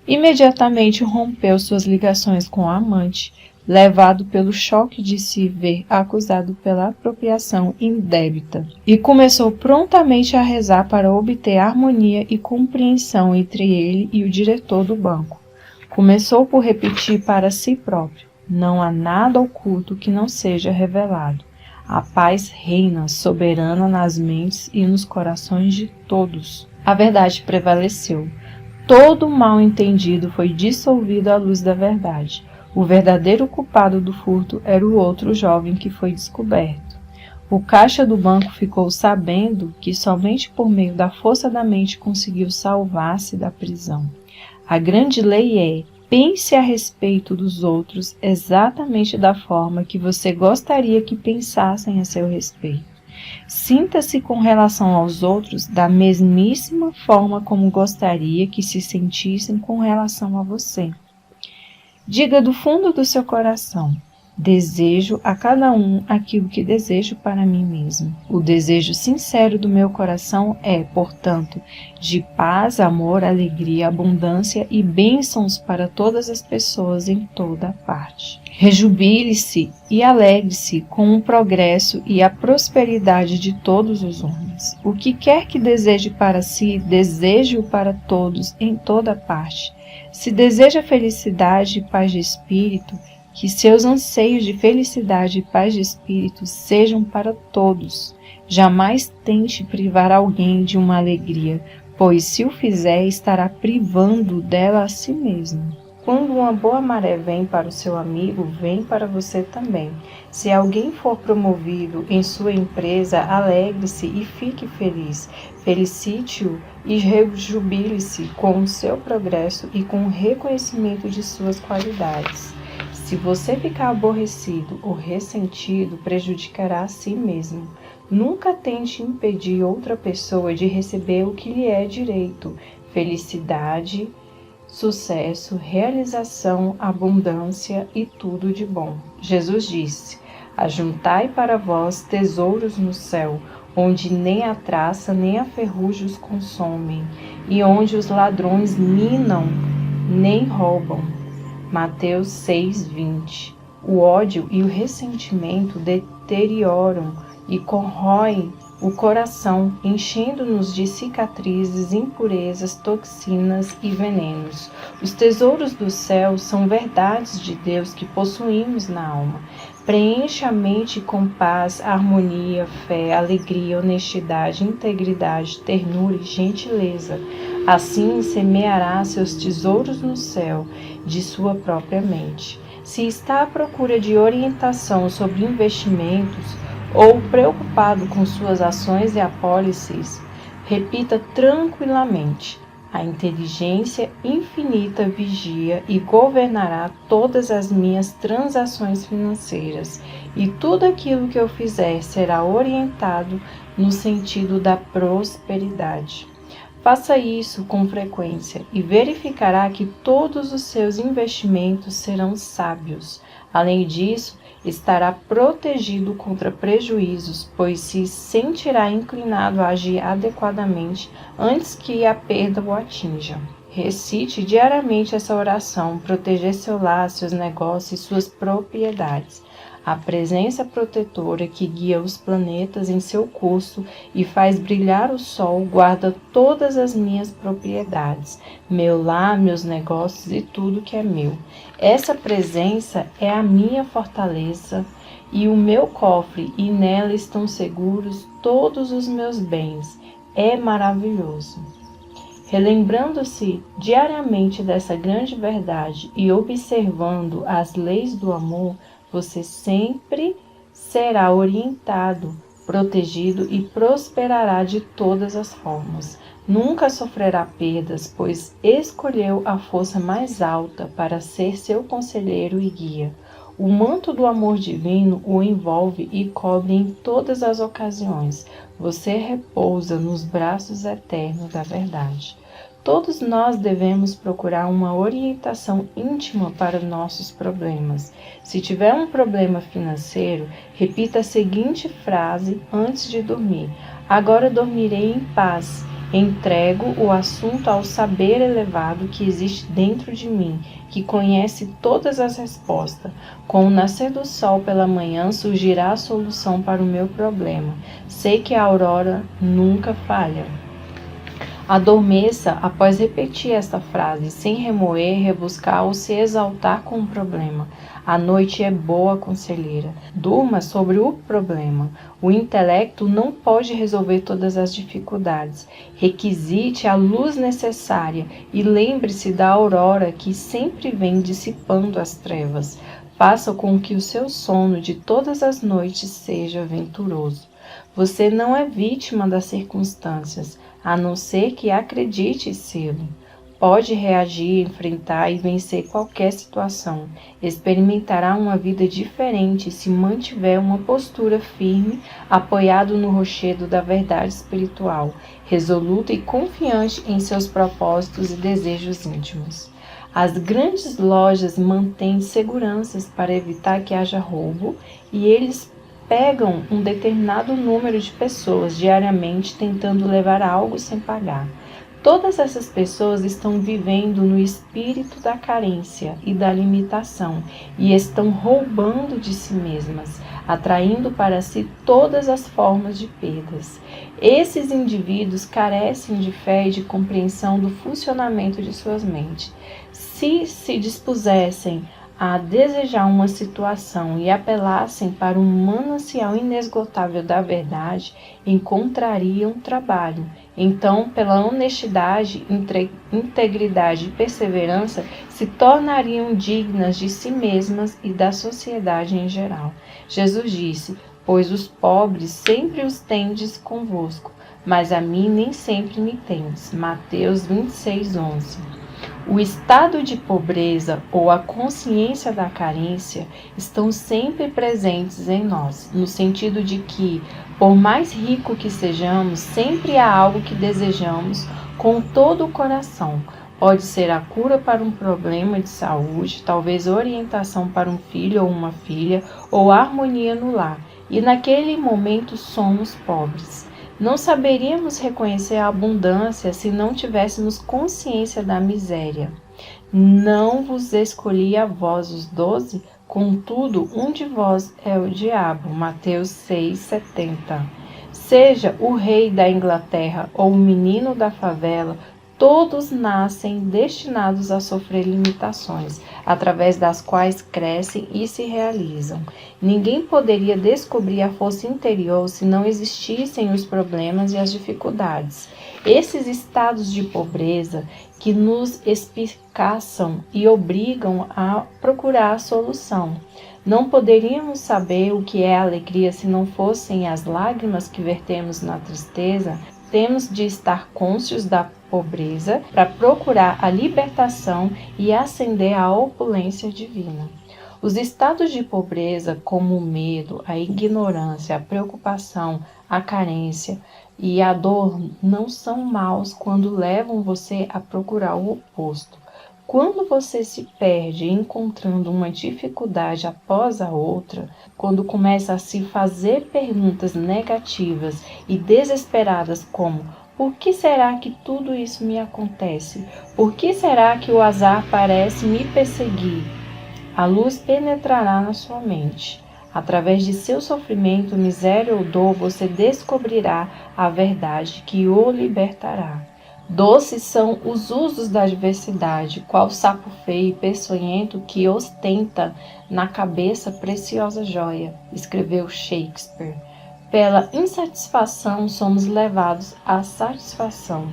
Imediatamente rompeu suas ligações com a amante, levado pelo choque de se ver acusado pela apropriação indébita, e começou prontamente a rezar para obter harmonia e compreensão entre ele e o diretor do banco. Começou por repetir para si próprio: não há nada oculto que não seja revelado. A paz reina soberana nas mentes e nos corações de todos. A verdade prevaleceu. Todo o mal entendido foi dissolvido à luz da verdade. O verdadeiro culpado do furto era o outro jovem que foi descoberto. O caixa do banco ficou sabendo que somente por meio da força da mente conseguiu salvar-se da prisão. A grande lei é: pense a respeito dos outros exatamente da forma que você gostaria que pensassem a seu respeito. Sinta-se com relação aos outros da mesmíssima forma como gostaria que se sentissem com relação a você. Diga do fundo do seu coração: desejo a cada um aquilo que desejo para mim mesmo. O desejo sincero do meu coração é, portanto, de paz, amor, alegria, abundância e bênçãos para todas as pessoas em toda parte. Rejubile-se e alegre-se com o progresso e a prosperidade de todos os homens. O que quer que deseje para si, deseje-o para todos em toda parte. Se deseja felicidade e paz de espírito, que seus anseios de felicidade e paz de espírito sejam para todos. Jamais tente privar alguém de uma alegria, pois se o fizer, estará privando dela a si mesmo. Quando uma boa maré vem para o seu amigo, vem para você também. Se alguém for promovido em sua empresa, alegre-se e fique feliz. Felicite-o e rejubile-se com o seu progresso e com o reconhecimento de suas qualidades. Se você ficar aborrecido ou ressentido, prejudicará a si mesmo. Nunca tente impedir outra pessoa de receber o que lhe é direito: felicidade, sucesso, realização, abundância e tudo de bom. Jesus disse: ajuntai para vós tesouros no céu, onde nem a traça nem a ferrugem os consomem, e onde os ladrões minam nem roubam. Mateus 6:20. O ódio e o ressentimento deterioram e corroem o coração, enchendo-nos de cicatrizes, impurezas, toxinas e venenos. Os tesouros do céu são verdades de Deus que possuímos na alma. Preenche a mente com paz, harmonia, fé, alegria, honestidade, integridade, ternura e gentileza. Assim semeará seus tesouros no céu, de sua própria mente. Se está à procura de orientação sobre investimentos ou preocupado com suas ações e apólices, repita tranquilamente: a inteligência infinita vigia e governará todas as minhas transações financeiras, e tudo aquilo que eu fizer será orientado no sentido da prosperidade. Faça isso com frequência e verificará que todos os seus investimentos serão sábios. Além disso, estará protegido contra prejuízos, pois se sentirá inclinado a agir adequadamente antes que a perda o atinja. Recite diariamente essa oração: proteger seu lar, seus negócios e suas propriedades. A presença protetora que guia os planetas em seu curso e faz brilhar o sol guarda todas as minhas propriedades, meu lar, meus negócios e tudo que é meu. Essa presença é a minha fortaleza e o meu cofre, e nela estão seguros todos os meus bens. É maravilhoso. Relembrando-se diariamente dessa grande verdade e observando as leis do amor, você sempre será orientado, protegido e prosperará de todas as formas. Nunca sofrerá perdas, pois escolheu a força mais alta para ser seu conselheiro e guia. O manto do amor divino o envolve e cobre em todas as ocasiões. Você repousa nos braços eternos da verdade. Todos nós devemos procurar uma orientação íntima para nossos problemas. Se tiver um problema financeiro, repita a seguinte frase antes de dormir: agora dormirei em paz. Entrego o assunto ao saber elevado que existe dentro de mim, que conhece todas as respostas. Com o nascer do sol pela manhã surgirá a solução para o meu problema. Sei que a aurora nunca falha. Adormeça após repetir esta frase, sem remoer, rebuscar ou se exaltar com o problema. A noite é boa conselheira. Durma sobre o problema. O intelecto não pode resolver todas as dificuldades. Requisite a luz necessária e lembre-se da aurora que sempre vem dissipando as trevas. Faça com que o seu sono de todas as noites seja venturoso. Você não é vítima das circunstâncias, a não ser que acredite sê-lo. Pode reagir, enfrentar e vencer qualquer situação. Experimentará uma vida diferente se mantiver uma postura firme, apoiado no rochedo da verdade espiritual, resoluto e confiante em seus propósitos e desejos íntimos. As grandes lojas mantêm seguranças para evitar que haja roubo e eles pegam um determinado número de pessoas diariamente tentando levar algo sem pagar. Todas essas pessoas estão vivendo no espírito da carência e da limitação e estão roubando de si mesmas, atraindo para si todas as formas de perdas. Esses indivíduos carecem de fé e de compreensão do funcionamento de suas mentes. Se dispusessem a desejar uma situação e apelassem para um manancial inesgotável da verdade, encontrariam trabalho. Então, pela honestidade, integridade e perseverança, se tornariam dignas de si mesmas e da sociedade em geral. Jesus disse: pois os pobres sempre os tendes convosco, mas a mim nem sempre me tendes. Mateus 26:11. O estado de pobreza ou a consciência da carência estão sempre presentes em nós, no sentido de que, por mais rico que sejamos, sempre há algo que desejamos com todo o coração. Pode ser a cura para um problema de saúde, talvez orientação para um filho ou uma filha, ou harmonia no lar. E naquele momento somos pobres. Não saberíamos reconhecer a abundância se não tivéssemos consciência da miséria. Não vos escolhi a vós os 12, contudo um de vós é o diabo. Mateus 6:70. Seja o rei da Inglaterra ou o menino da favela, todos nascem destinados a sofrer limitações, através das quais crescem e se realizam. Ninguém poderia descobrir a força interior se não existissem os problemas e as dificuldades. Esses estados de pobreza que nos espicaçam e obrigam a procurar a solução. Não poderíamos saber o que é alegria se não fossem as lágrimas que vertemos na tristeza. Temos de estar cônscios da pobreza para procurar a libertação e ascender à opulência divina. Os estados de pobreza, como o medo, a ignorância, a preocupação, a carência e a dor, não são maus quando levam você a procurar o oposto. Quando você se perde encontrando uma dificuldade após a outra, quando começa a se fazer perguntas negativas e desesperadas como: por que será que tudo isso me acontece? Por que será que o azar parece me perseguir? A luz penetrará na sua mente. Através de seu sofrimento, miséria ou dor, você descobrirá a verdade que o libertará. Doces são os usos da adversidade, qual sapo feio e peçonhento que ostenta na cabeça preciosa joia, escreveu Shakespeare. Pela insatisfação somos levados à satisfação.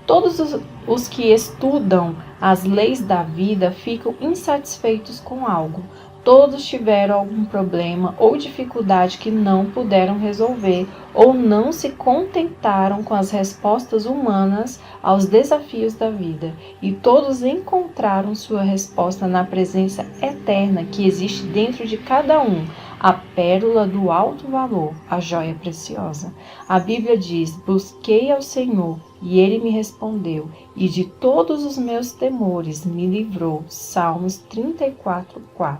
Todos os que estudam as leis da vida ficam insatisfeitos com algo. Todos tiveram algum problema ou dificuldade que não puderam resolver ou não se contentaram com as respostas humanas aos desafios da vida. E todos encontraram sua resposta na presença eterna que existe dentro de cada um, a pérola do alto valor, a joia preciosa. A Bíblia diz: busquei ao Senhor e Ele me respondeu, e de todos os meus temores me livrou. Salmos 34:4.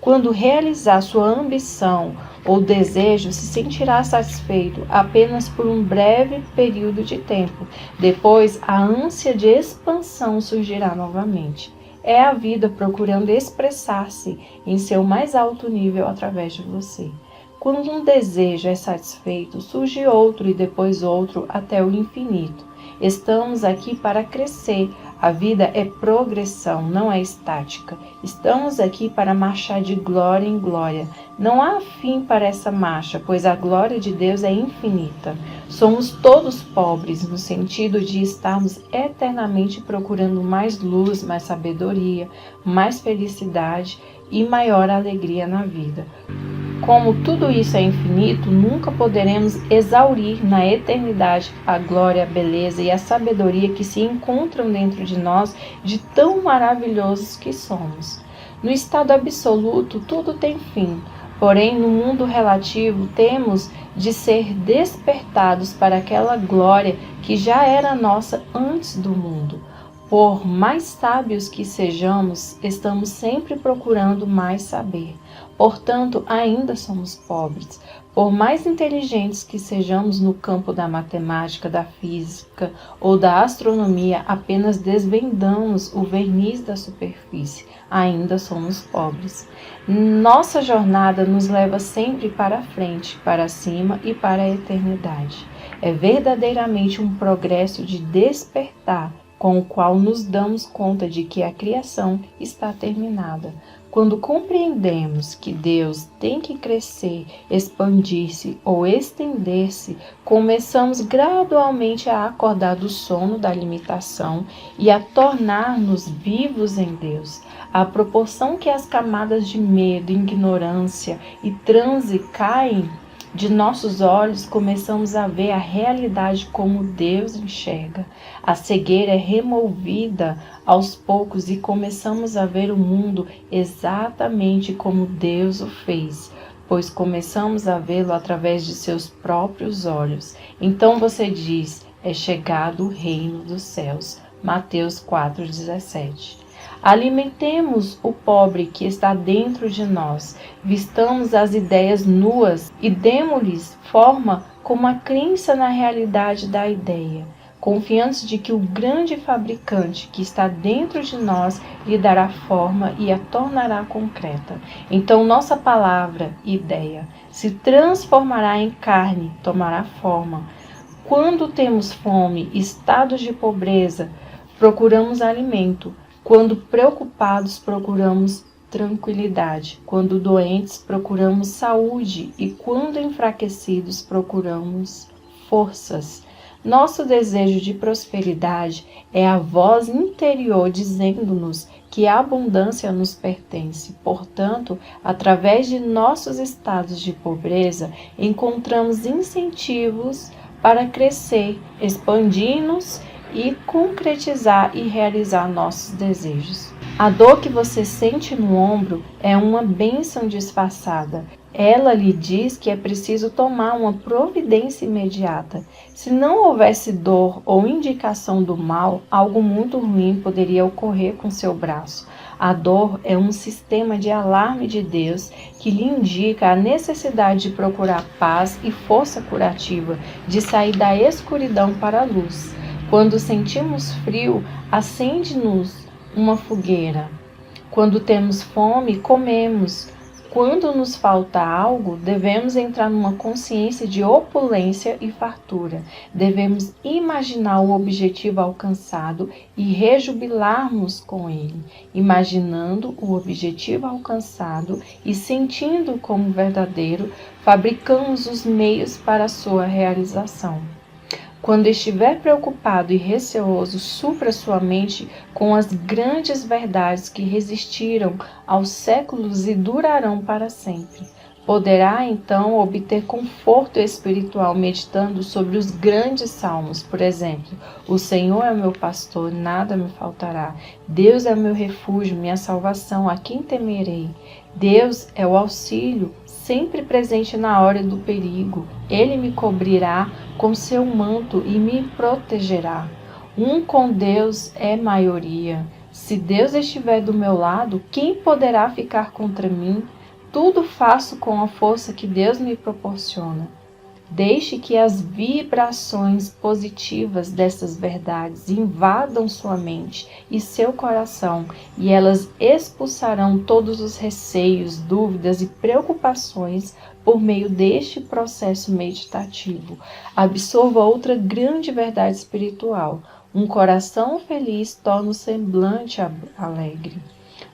Quando realizar sua ambição ou desejo, se sentirá satisfeito apenas por um breve período de tempo. Depois, a ânsia de expansão surgirá novamente. É a vida procurando expressar-se em seu mais alto nível através de você. Quando um desejo é satisfeito, surge outro e depois outro até o infinito. Estamos aqui para crescer. A vida é progressão, não é estática. Estamos aqui para marchar de glória em glória. Não há fim para essa marcha, pois a glória de Deus é infinita. Somos todos pobres, no sentido de estarmos eternamente procurando mais luz, mais sabedoria, mais felicidade e maior alegria na vida. Como tudo isso é infinito, nunca poderemos exaurir na eternidade a glória, a beleza e a sabedoria que se encontram dentro de nós, de tão maravilhosos que somos. No estado absoluto, tudo tem fim, porém no mundo relativo temos de ser despertados para aquela glória que já era nossa antes do mundo. Por mais sábios que sejamos, estamos sempre procurando mais saber. Portanto, ainda somos pobres. Por mais inteligentes que sejamos no campo da matemática, da física ou da astronomia, apenas desvendamos o verniz da superfície. Ainda somos pobres. Nossa jornada nos leva sempre para frente, para cima e para a eternidade. É verdadeiramente um progresso de despertar, com o qual nos damos conta de que a criação está terminada. Quando compreendemos que Deus tem que crescer, expandir-se ou estender-se, começamos gradualmente a acordar do sono da limitação e a tornar-nos vivos em Deus. À proporção que as camadas de medo, ignorância e transe caem de nossos olhos, começamos a ver a realidade como Deus enxerga. A cegueira é removida aos poucos e começamos a ver o mundo exatamente como Deus o fez, pois começamos a vê-lo através de seus próprios olhos. Então você diz: é chegado o reino dos céus. Mateus 4,17. Alimentemos o pobre que está dentro de nós, vistamos as ideias nuas e demos-lhes forma como a crença na realidade da ideia. confiantes de que o grande fabricante que está dentro de nós lhe dará forma e a tornará concreta. Então nossa palavra, ideia, se transformará em carne, tomará forma. Quando temos fome, estados de pobreza, procuramos alimento. Quando preocupados, procuramos tranquilidade. Quando doentes, procuramos saúde. E quando enfraquecidos, procuramos forças. Nosso desejo de prosperidade é a voz interior dizendo-nos que a abundância nos pertence. Portanto, através de nossos estados de pobreza, encontramos incentivos para crescer, expandir-nos e concretizar e realizar nossos desejos. A dor que você sente no ombro é uma bênção disfarçada. Ela lhe diz que é preciso tomar uma providência imediata. Se não houvesse dor ou indicação do mal, algo muito ruim poderia ocorrer com seu braço. A dor é um sistema de alarme de Deus que lhe indica a necessidade de procurar paz e força curativa, de sair da escuridão para a luz. Quando sentimos frio, acende-nos uma fogueira. Quando temos fome, comemos. Quando nos falta algo, devemos entrar numa consciência de opulência e fartura. Devemos imaginar o objetivo alcançado e rejubilarmos com ele. Imaginando o objetivo alcançado e sentindo como verdadeiro, fabricamos os meios para a sua realização. Quando estiver preocupado e receoso, supra sua mente com as grandes verdades que resistiram aos séculos e durarão para sempre. Poderá, então, obter conforto espiritual meditando sobre os grandes salmos. Por exemplo, o Senhor é o meu pastor, nada me faltará. Deus é o meu refúgio, minha salvação, a quem temerei? Deus é o auxílio, sempre presente na hora do perigo. Ele me cobrirá com seu manto e me protegerá. Um com Deus é maioria. Se Deus estiver do meu lado, quem poderá ficar contra mim? Tudo faço com a força que Deus me proporciona. Deixe que as vibrações positivas dessas verdades invadam sua mente e seu coração, e elas expulsarão todos os receios, dúvidas e preocupações por meio deste processo meditativo. Absorva outra grande verdade espiritual. Um coração feliz torna o semblante alegre.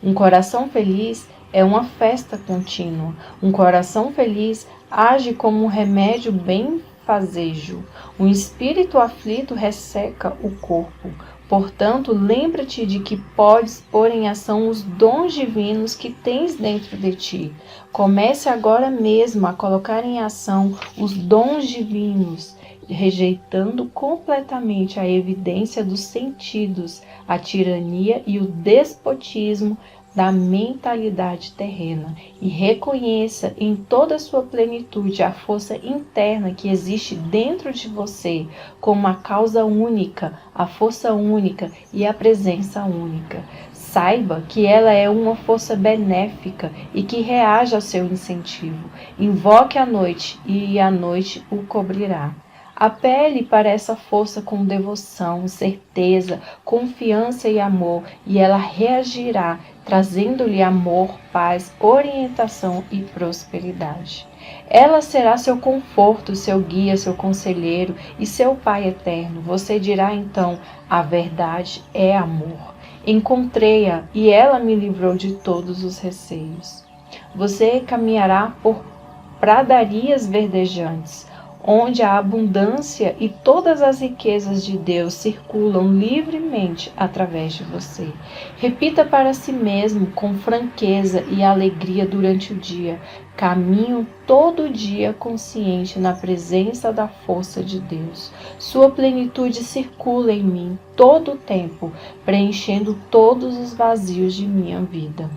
Um coração feliz é uma festa contínua. Um coração feliz age como um remédio benfazejo. Um espírito aflito resseca o corpo. Portanto, lembra-te de que podes pôr em ação os dons divinos que tens dentro de ti. Comece agora mesmo a colocar em ação os dons divinos, rejeitando completamente a evidência dos sentidos, a tirania e o despotismo da mentalidade terrena, e reconheça em toda a sua plenitude a força interna que existe dentro de você como a causa única, a força única e a presença única. Saiba que ela é uma força benéfica e que reage ao seu incentivo. Invoque a noite e a noite o cobrirá. Apele para essa força com devoção, certeza, confiança e amor, e ela reagirá, trazendo-lhe amor, paz, orientação e prosperidade. Ela será seu conforto, seu guia, seu conselheiro e seu Pai eterno. Você dirá então: a verdade é amor. Encontrei-a e ela me livrou de todos os receios. Você caminhará por pradarias verdejantes, onde a abundância e todas as riquezas de Deus circulam livremente através de você. Repita para si mesmo com franqueza e alegria durante o dia: caminho todo dia consciente na presença da força de Deus. Sua plenitude circula em mim todo o tempo, preenchendo todos os vazios de minha vida.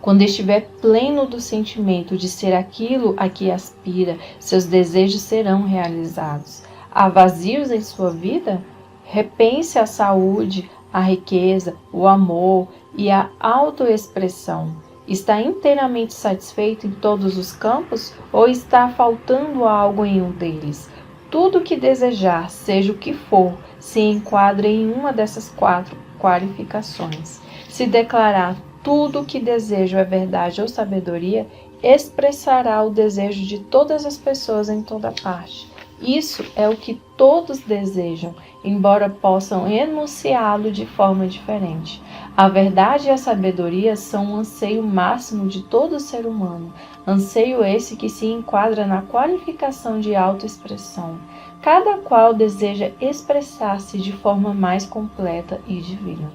Quando estiver pleno do sentimento de ser aquilo a que aspira, seus desejos serão realizados. Há vazios em sua vida? Repense a saúde, a riqueza, o amor e a autoexpressão. Está inteiramente satisfeito em todos os campos ou está faltando algo em um deles? tudo que desejar, seja o que for, se enquadra em uma dessas 4 qualificações. Se declarar tudo o que desejo é verdade ou sabedoria, expressará o desejo de todas as pessoas em toda parte. Isso é o que todos desejam, embora possam enunciá-lo de forma diferente. A verdade e a sabedoria são um anseio máximo de todo ser humano, anseio esse que se enquadra na qualificação de autoexpressão. Cada qual deseja expressar-se de forma mais completa e divina.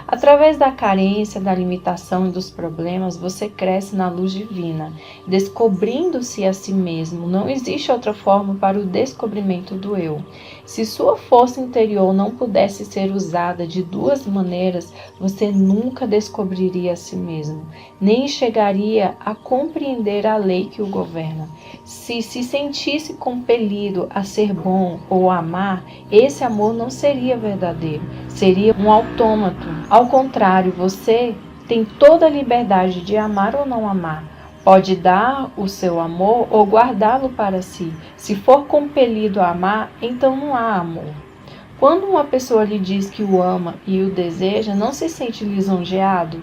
Através da carência, da limitação e dos problemas, você cresce na luz divina, descobrindo-se a si mesmo. Não existe outra forma para o descobrimento do eu. Se sua força interior não pudesse ser usada de 2 maneiras, você nunca descobriria a si mesmo, nem chegaria a compreender a lei que o governa. Se sentisse compelido a ser bom ou a amar, esse amor não seria verdadeiro, seria um autômato. Ao contrário, você tem toda a liberdade de amar ou não amar. Pode dar o seu amor ou guardá-lo para si. Se for compelido a amar, então não há amor. Quando uma pessoa lhe diz que o ama e o deseja, não se sente lisonjeado?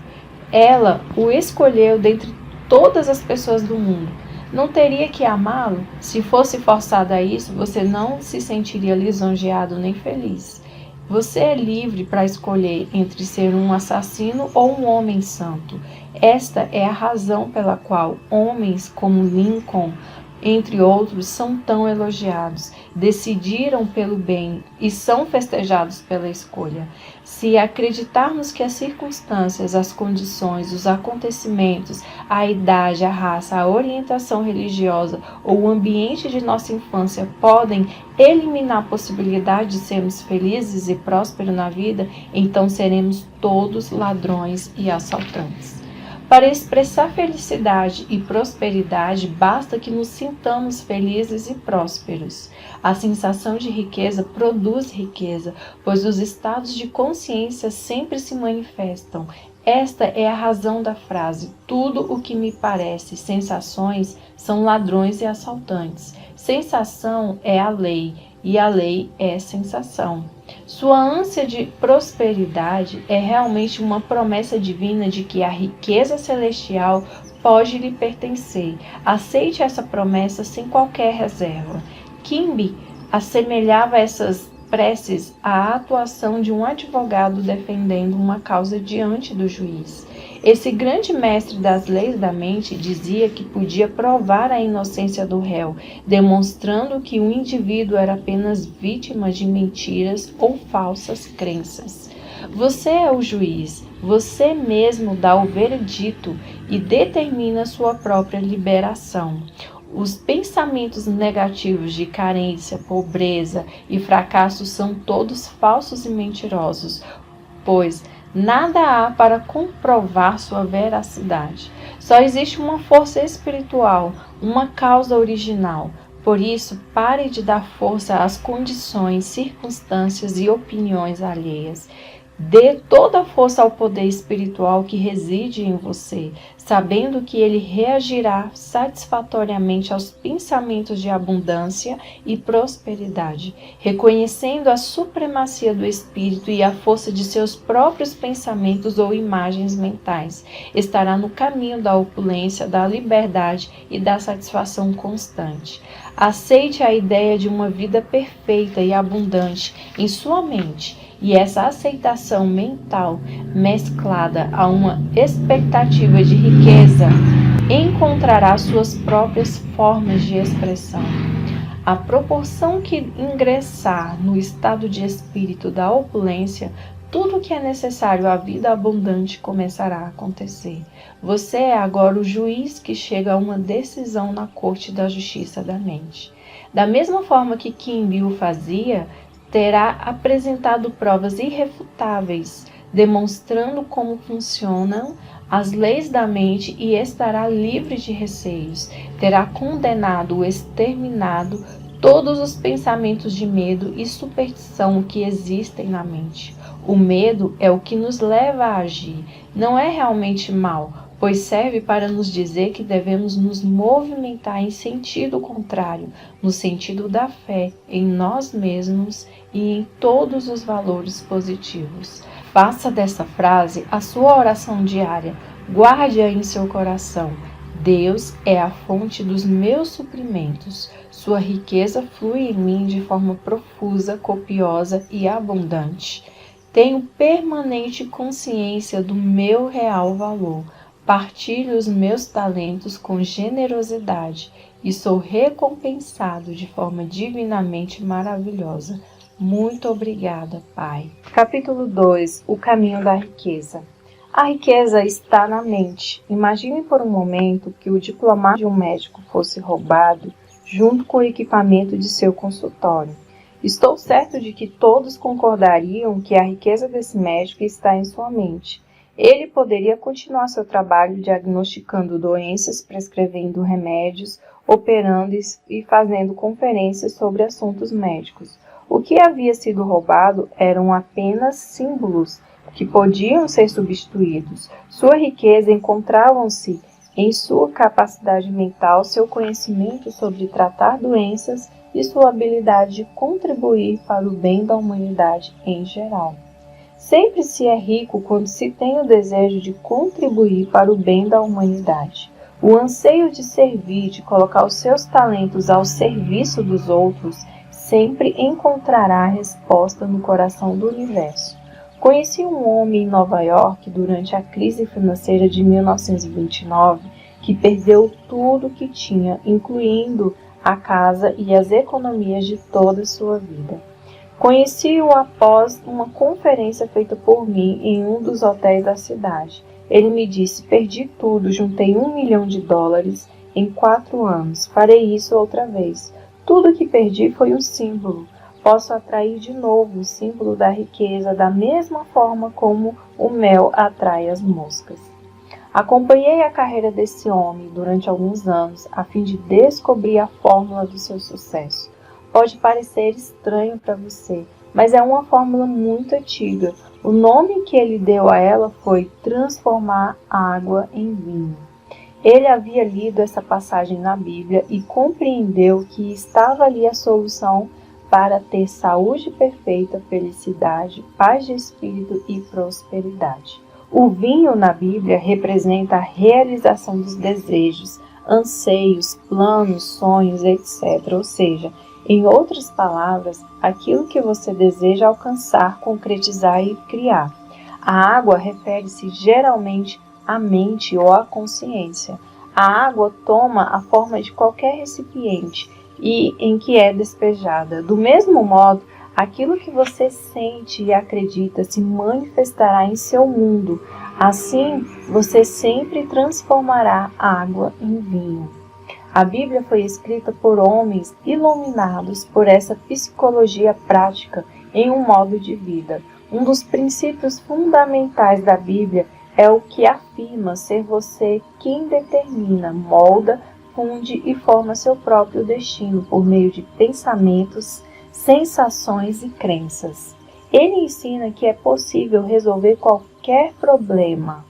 Ela o escolheu dentre todas as pessoas do mundo. Não teria que amá-lo? Se fosse forçada a isso, você não se sentiria lisonjeado nem feliz. Você é livre para escolher entre ser um assassino ou um homem santo. Esta é a razão pela qual homens como Lincoln, entre outros, são tão elogiados. Decidiram pelo bem e são festejados pela escolha. Se acreditarmos que as circunstâncias, as condições, os acontecimentos, a idade, a raça, a orientação religiosa ou o ambiente de nossa infância podem eliminar a possibilidade de sermos felizes e prósperos na vida, então seremos todos ladrões e assaltantes. Para expressar felicidade e prosperidade, basta que nos sintamos felizes e prósperos. A sensação de riqueza produz riqueza, pois os estados de consciência sempre se manifestam. Esta é a razão da frase: tudo o que me parece sensações são ladrões e assaltantes. Sensação é a lei, e a lei é sensação. Sua ânsia de prosperidade é realmente uma promessa divina de que a riqueza celestial pode lhe pertencer. Aceite essa promessa sem qualquer reserva. Kimbe assemelhava essas preces à atuação de um advogado defendendo uma causa diante do juiz. Esse grande mestre das leis da mente dizia que podia provar a inocência do réu, demonstrando que o indivíduo era apenas vítima de mentiras ou falsas crenças. Você é o juiz, você mesmo dá o veredito e determina sua própria liberação. Os pensamentos negativos de carência, pobreza e fracasso são todos falsos e mentirosos, pois nada há para comprovar sua veracidade. Só existe uma força espiritual, uma causa original. Por isso, pare de dar força às condições, circunstâncias e opiniões alheias. Dê toda a força ao poder espiritual que reside em você, sabendo que ele reagirá satisfatoriamente aos pensamentos de abundância e prosperidade, reconhecendo a supremacia do espírito e a força de seus próprios pensamentos ou imagens mentais. Estará no caminho da opulência, da liberdade e da satisfação constante. Aceite a ideia de uma vida perfeita e abundante em sua mente. E essa aceitação mental, mesclada a uma expectativa de riqueza, encontrará suas próprias formas de expressão. À proporção que ingressar no estado de espírito da opulência, tudo o que é necessário à vida abundante começará a acontecer. Você é agora o juiz que chega a uma decisão na corte da justiça da mente. Da mesma forma que Kimbe o fazia, terá apresentado provas irrefutáveis, demonstrando como funcionam as leis da mente e estará livre de receios. Terá condenado ou exterminado todos os pensamentos de medo e superstição que existem na mente. O medo é o que nos leva a agir. Não é realmente mal. pois serve para nos dizer que devemos nos movimentar em sentido contrário, no sentido da fé em nós mesmos e em todos os valores positivos. Faça dessa frase a sua oração diária, guarde-a em seu coração. Deus é a fonte dos meus suprimentos. Sua riqueza flui em mim de forma profusa, copiosa e abundante. Tenho permanente consciência do meu real valor. Partilho os meus talentos com generosidade e sou recompensado de forma divinamente maravilhosa. Muito obrigada, Pai. Capítulo 2. O caminho da riqueza. A riqueza está na mente. Imagine por um momento que o diplomata de um médico fosse roubado junto com o equipamento de seu consultório. Estou certo de que todos concordariam que a riqueza desse médico está em sua mente. Ele poderia continuar seu trabalho diagnosticando doenças, prescrevendo remédios, operando e fazendo conferências sobre assuntos médicos. O que havia sido roubado eram apenas símbolos que podiam ser substituídos. Sua riqueza encontrava-se em sua capacidade mental, seu conhecimento sobre tratar doenças e sua habilidade de contribuir para o bem da humanidade em geral. Sempre se é rico quando se tem o desejo de contribuir para o bem da humanidade. O anseio de servir, de colocar os seus talentos ao serviço dos outros, sempre encontrará resposta no coração do universo. Conheci um homem em Nova York durante a crise financeira de 1929 que perdeu tudo o que tinha, incluindo a casa e as economias de toda a sua vida. Conheci-o após uma conferência feita por mim em um dos hotéis da cidade. Ele me disse: perdi tudo, juntei $1 milhão em 4 anos. Farei isso outra vez. Tudo que perdi foi um símbolo. Posso atrair de novo o símbolo da riqueza da mesma forma como o mel atrai as moscas. Acompanhei a carreira desse homem durante alguns anos a fim de descobrir a fórmula do seu sucesso. Pode parecer estranho para você, mas é uma fórmula muito antiga. O nome que ele deu a ela foi transformar água em vinho. Ele havia lido essa passagem na Bíblia e compreendeu que estava ali a solução para ter saúde perfeita, felicidade, paz de espírito e prosperidade. O vinho na Bíblia representa a realização dos desejos, anseios, planos, sonhos, etc. Ou seja, em outras palavras, aquilo que você deseja alcançar, concretizar e criar. A água refere-se geralmente à mente ou à consciência. A água toma a forma de qualquer recipiente e em que é despejada. Do mesmo modo, aquilo que você sente e acredita se manifestará em seu mundo. Assim, você sempre transformará água em vinho. A Bíblia foi escrita por homens iluminados por essa psicologia prática em um modo de vida. Um dos princípios fundamentais da Bíblia é o que afirma ser você quem determina, molda, funde e forma seu próprio destino por meio de pensamentos, sensações e crenças. Ele ensina que é possível resolver qualquer problema,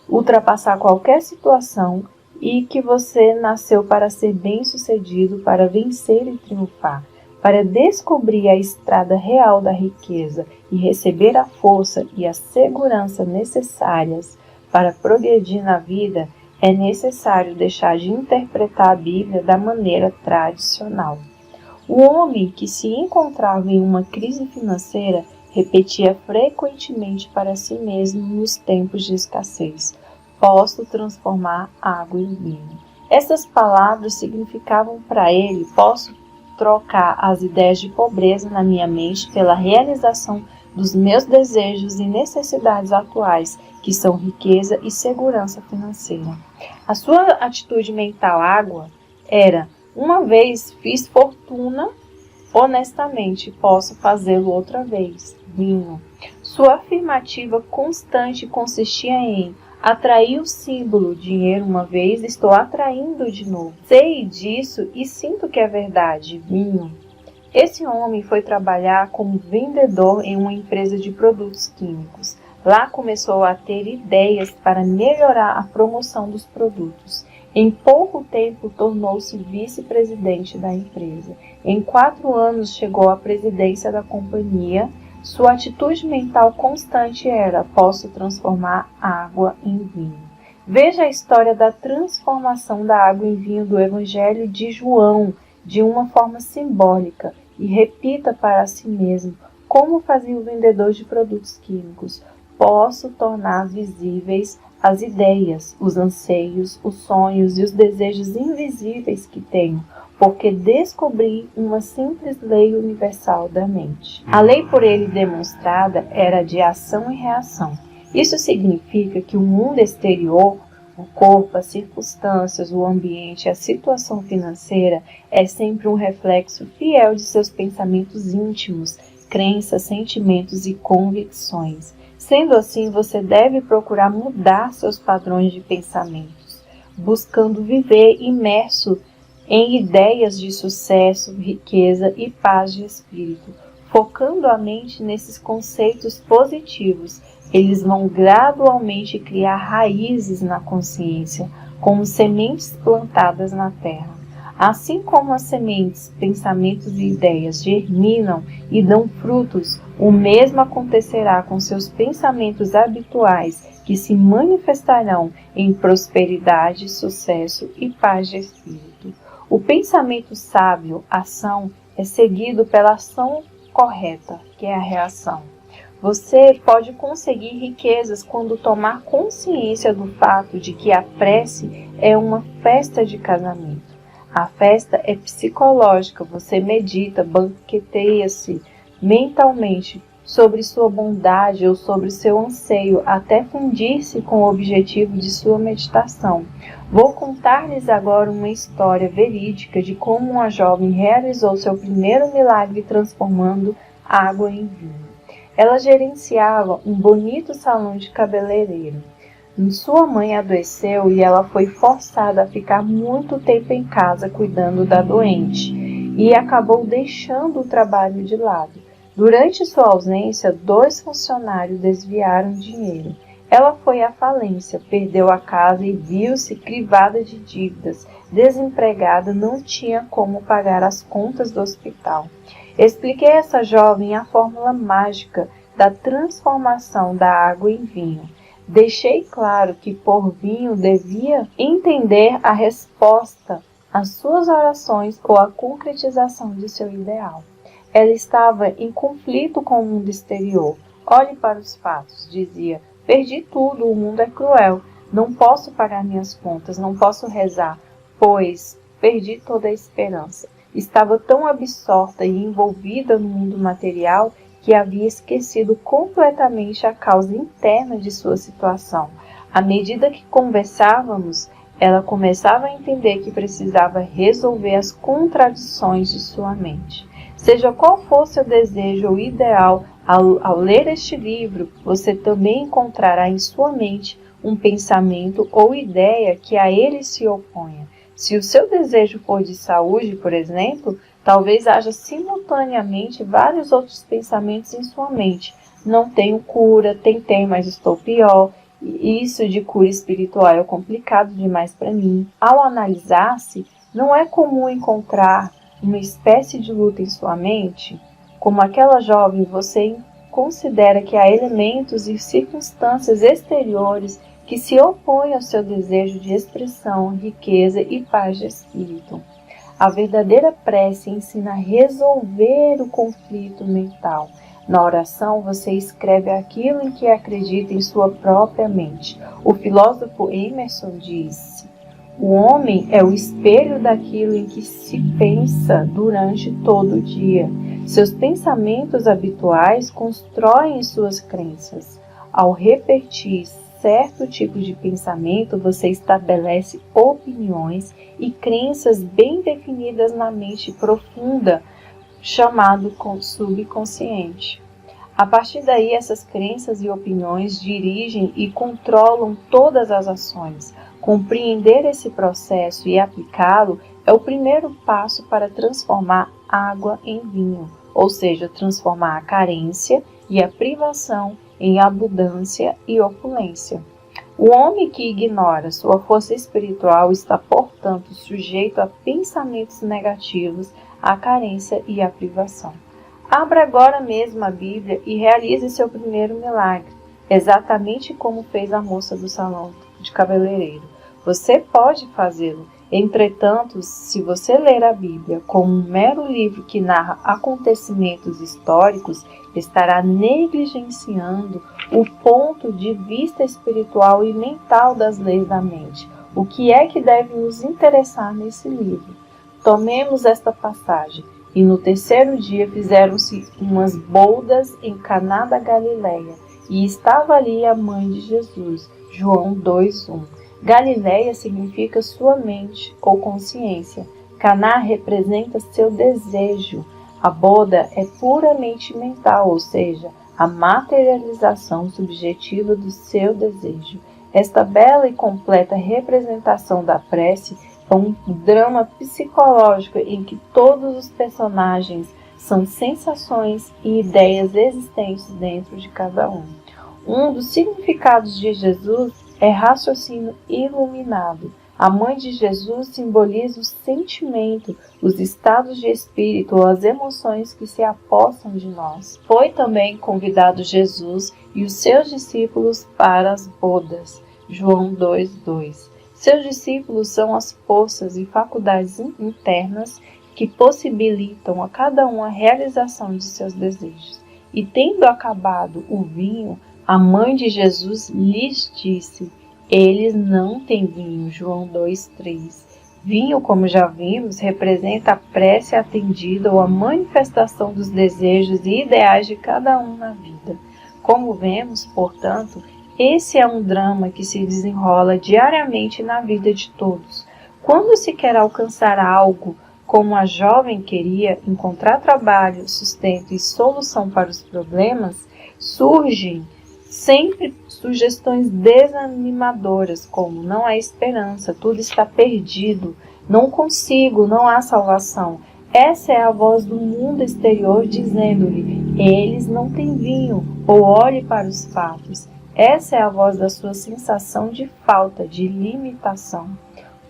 ultrapassar qualquer situação e que você nasceu para ser bem-sucedido, para vencer e triunfar, para descobrir a estrada real da riqueza e receber a força e a segurança necessárias para progredir na vida. É necessário deixar de interpretar a Bíblia da maneira tradicional. O homem que se encontrava em uma crise financeira repetia frequentemente para si mesmo nos tempos de escassez: posso transformar água em vinho. Essas palavras significavam para ele: posso trocar as ideias de pobreza na minha mente pela realização dos meus desejos e necessidades atuais, que são riqueza e segurança financeira. A sua atitude mental água era: uma vez fiz fortuna, honestamente posso fazê-lo outra vez, vinho. Sua afirmativa constante consistia em: atraí o símbolo, dinheiro uma vez, estou atraindo de novo. Sei disso e sinto que é verdade, vinho. Esse homem foi trabalhar como vendedor em uma empresa de produtos químicos. Lá começou a ter ideias para melhorar a promoção dos produtos. Em pouco tempo tornou-se vice-presidente da empresa. Em 4 anos chegou à presidência da companhia. Sua atitude mental constante era: posso transformar água em vinho. Veja a história da transformação da água em vinho do Evangelho de João de uma forma simbólica e repita para si mesmo como fazia o vendedor de produtos químicos. Posso tornar visíveis as ideias, os anseios, os sonhos e os desejos invisíveis que tenho, porque descobri uma simples lei universal da mente. A lei por ele demonstrada era de ação e reação. Isso significa que o mundo exterior, o corpo, as circunstâncias, o ambiente, a situação financeira é sempre um reflexo fiel de seus pensamentos íntimos, crenças, sentimentos e convicções. Sendo assim, você deve procurar mudar seus padrões de pensamentos, buscando viver imerso em ideias de sucesso, riqueza e paz de espírito, focando a mente nesses conceitos positivos. Eles vão gradualmente criar raízes na consciência, como sementes plantadas na terra. Assim como as sementes, pensamentos e ideias germinam e dão frutos, o mesmo acontecerá com seus pensamentos habituais, que se manifestarão em prosperidade, sucesso e paz de espírito. O pensamento sábio, ação, é seguido pela ação correta, que é a reação. Você pode conseguir riquezas quando tomar consciência do fato de que a prece é uma festa de casamento. A festa é psicológica, você medita, banqueteia-se mentalmente sobre sua bondade ou sobre seu anseio, até fundir-se com o objetivo de sua meditação. Vou contar-lhes agora uma história verídica de como uma jovem realizou seu primeiro milagre transformando água em vinho. Ela gerenciava um bonito salão de cabeleireiro. Sua mãe adoeceu e ela foi forçada a ficar muito tempo em casa cuidando da doente e acabou deixando o trabalho de lado. Durante sua ausência, 2 funcionários desviaram dinheiro. Ela foi à falência, perdeu a casa e viu-se privada de dívidas. Desempregada, não tinha como pagar as contas do hospital. Expliquei a essa jovem a fórmula mágica da transformação da água em vinho. Deixei claro que por vinho devia entender a resposta às suas orações ou a concretização de seu ideal. Ela estava em conflito com o mundo exterior. Olhe para os fatos, dizia. Perdi tudo, o mundo é cruel. Não posso pagar minhas contas, não posso rezar, pois perdi toda a esperança. Estava tão absorta e envolvida no mundo material que havia esquecido completamente a causa interna de sua situação. À medida que conversávamos, ela começava a entender que precisava resolver as contradições de sua mente. Seja qual for seu desejo ou ideal, ao ler este livro, você também encontrará em sua mente um pensamento ou ideia que a ele se oponha. Se o seu desejo for de saúde, por exemplo, talvez haja simultaneamente vários outros pensamentos em sua mente. Não tenho cura, tentei, mas estou pior. Isso de cura espiritual é complicado demais para mim. Ao analisar-se, não é comum encontrar uma espécie de luta em sua mente? Como aquela jovem, você considera que há elementos e circunstâncias exteriores que se opõem ao seu desejo de expressão, riqueza e paz de espírito. A verdadeira prece ensina a resolver o conflito mental. Na oração, você escreve aquilo em que acredita em sua própria mente. O filósofo Emerson disse: o homem é o espelho daquilo em que se pensa durante todo o dia. Seus pensamentos habituais constroem suas crenças. Ao repetir certo tipo de pensamento, você estabelece opiniões e crenças bem definidas na mente profunda, chamado subconsciente. A partir daí, essas crenças e opiniões dirigem e controlam todas as ações. Compreender esse processo e aplicá-lo é o primeiro passo para transformar água em vinho, ou seja, transformar a carência e a privação em abundância e opulência. O homem que ignora sua força espiritual está, portanto, sujeito a pensamentos negativos, à carência e à privação. Abra agora mesmo a Bíblia e realize seu primeiro milagre, exatamente como fez a moça do salão de cabeleireiro. Você pode fazê-lo. Entretanto, se você ler a Bíblia como um mero livro que narra acontecimentos históricos, estará negligenciando o ponto de vista espiritual e mental das leis da mente. O que é que deve nos interessar nesse livro? Tomemos esta passagem. E no terceiro dia fizeram-se umas bodas em Caná da Galileia, e estava ali a mãe de Jesus. João 2:1. Galileia significa sua mente ou consciência. Caná representa seu desejo. A boda é puramente mental, ou seja, a materialização subjetiva do seu desejo. Esta bela e completa representação da prece é um drama psicológico em que todos os personagens são sensações e ideias existentes dentro de cada um. Um dos significados de Jesus é raciocínio iluminado. A mãe de Jesus simboliza o sentimento, os estados de espírito ou as emoções que se apossam de nós. Foi também convidado Jesus e os seus discípulos para as bodas. João 2:2. Seus discípulos são as forças e faculdades internas que possibilitam a cada um a realização de seus desejos. E tendo acabado o vinho, a mãe de Jesus lhes disse: eles não têm vinho. João 2:3. Vinho, como já vimos, representa a prece atendida ou a manifestação dos desejos e ideais de cada um na vida. Como vemos, portanto, esse é um drama que se desenrola diariamente na vida de todos. Quando se quer alcançar algo, como a jovem queria, encontrar trabalho, sustento e solução para os problemas, surgem sempre sugestões desanimadoras, como não há esperança, tudo está perdido, não consigo, não há salvação. Essa é a voz do mundo exterior dizendo-lhe: eles não têm vinho, ou olhe para os fatos. Essa é a voz da sua sensação de falta, de limitação.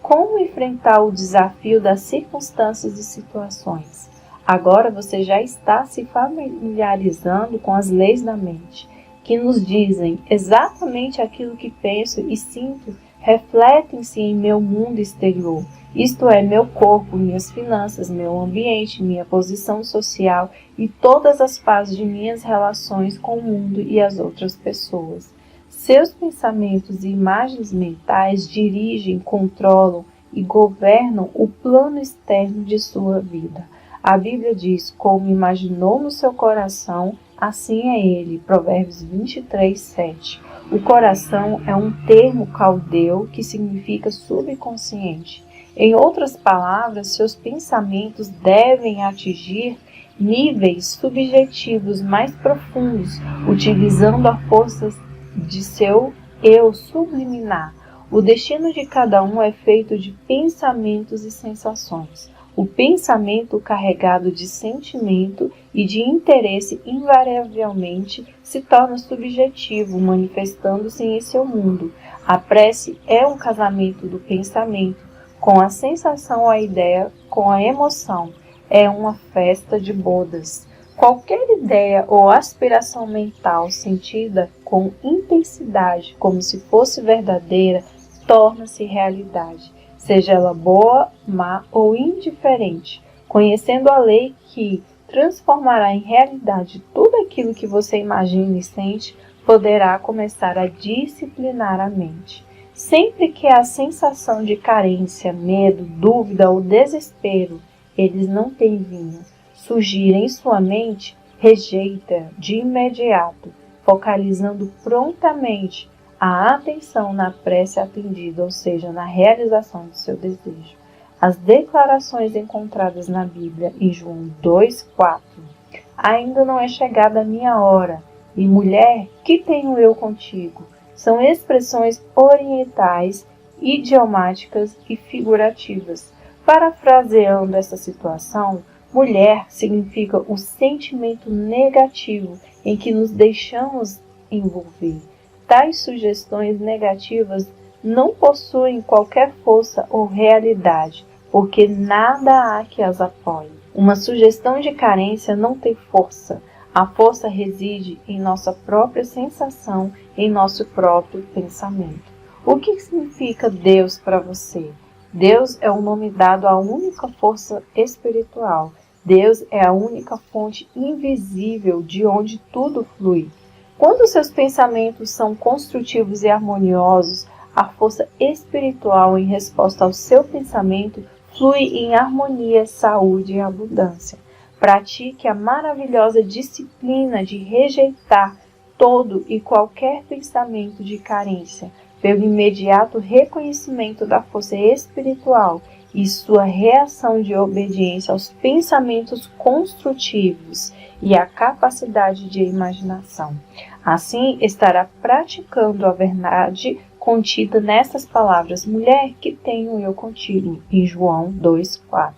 Como enfrentar o desafio das circunstâncias e situações? Agora você já está se familiarizando com as leis da mente, que nos dizem exatamente aquilo que penso e sinto, refletem-se em meu mundo exterior, isto é, meu corpo, minhas finanças, meu ambiente, minha posição social e todas as fases de minhas relações com o mundo e as outras pessoas. Seus pensamentos e imagens mentais dirigem, controlam e governam o plano externo de sua vida. A Bíblia diz: como imaginou no seu coração, assim é ele. Provérbios 23:7. O coração é um termo caldeu que significa subconsciente. Em outras palavras, seus pensamentos devem atingir níveis subjetivos mais profundos, utilizando a força de seu eu subliminar. O destino de cada um é feito de pensamentos e sensações. O pensamento carregado de sentimento e de interesse invariavelmente se torna subjetivo, manifestando-se em seu mundo. A prece é um casamento do pensamento com a sensação, a ideia, com a emoção. É uma festa de bodas. Qualquer ideia ou aspiração mental sentida com intensidade, como se fosse verdadeira, torna-se realidade, seja ela boa, má ou indiferente, conhecendo a lei que transformará em realidade tudo aquilo que você imagina e sente, poderá começar a disciplinar a mente. Sempre que há sensação de carência, medo, dúvida ou desespero, eles não têm vinho. Surgir em sua mente, rejeita de imediato, focalizando prontamente a atenção na prece atendida, ou seja, na realização do seu desejo. As declarações encontradas na Bíblia em João 2:4. Ainda não é chegada a minha hora, e mulher, que tenho eu contigo? São expressões orientais, idiomáticas e figurativas. Parafraseando essa situação, mulher significa o sentimento negativo em que nos deixamos envolver. Tais sugestões negativas não possuem qualquer força ou realidade, porque nada há que as apoie. Uma sugestão de carência não tem força. A força reside em nossa própria sensação, em nosso próprio pensamento. O que significa Deus para você? Deus é o nome dado à única força espiritual. Deus é a única fonte invisível de onde tudo flui. Quando seus pensamentos são construtivos e harmoniosos, a força espiritual em resposta ao seu pensamento flui em harmonia, saúde e abundância. Pratique a maravilhosa disciplina de rejeitar todo e qualquer pensamento de carência, pelo imediato reconhecimento da força espiritual e sua reação de obediência aos pensamentos construtivos e à capacidade de imaginação. Assim, estará praticando a verdade contida nessas palavras: mulher, que tenho eu contigo, em João 2,4.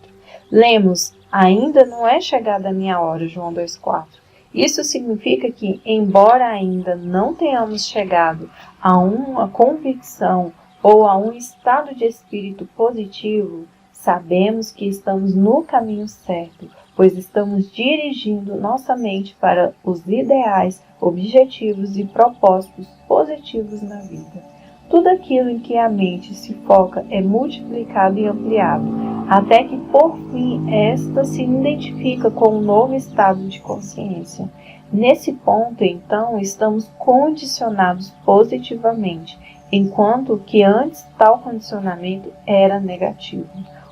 Lemos: ainda não é chegada a minha hora, João 2,4. Isso significa que, embora ainda não tenhamos chegado a uma convicção ou a um estado de espírito positivo, sabemos que estamos no caminho certo, pois estamos dirigindo nossa mente para os ideais, objetivos e propósitos positivos na vida. Tudo aquilo em que a mente se foca é multiplicado e ampliado, até que, por fim, esta se identifica com um novo estado de consciência. Nesse ponto, então, estamos condicionados positivamente, enquanto que antes tal condicionamento era negativo.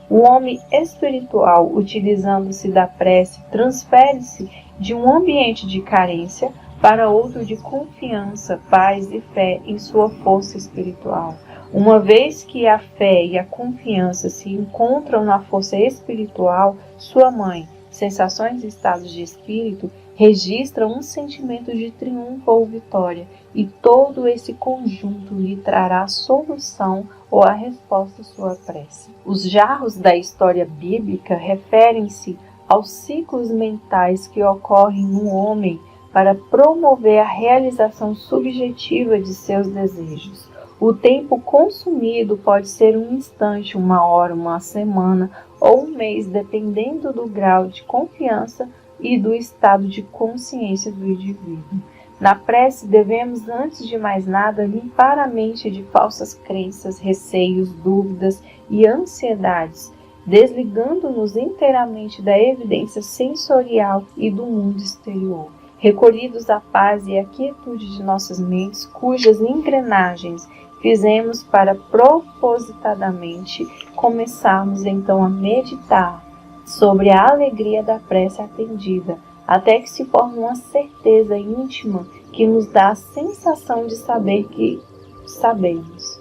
O homem espiritual, utilizando-se da prece, transfere-se de um ambiente de carência para outro de confiança, paz e fé em sua força espiritual. Uma vez que a fé e a confiança se encontram na força espiritual, sua mãe, sensações e estados de espírito, registra um sentimento de triunfo ou vitória, e todo esse conjunto lhe trará a solução ou a resposta à sua prece. Os jarros da história bíblica referem-se aos ciclos mentais que ocorrem no homem para promover a realização subjetiva de seus desejos. O tempo consumido pode ser um instante, uma hora, uma semana ou um mês, dependendo do grau de confiança e do estado de consciência do indivíduo. Na prece, devemos, antes de mais nada, limpar a mente de falsas crenças, receios, dúvidas e ansiedades, desligando-nos inteiramente da evidência sensorial e do mundo exterior, recolhidos à paz e à quietude de nossas mentes, cujas engrenagens fizemos para propositadamente começarmos então a meditar sobre a alegria da prece atendida, até que se forme uma certeza íntima que nos dá a sensação de saber que sabemos.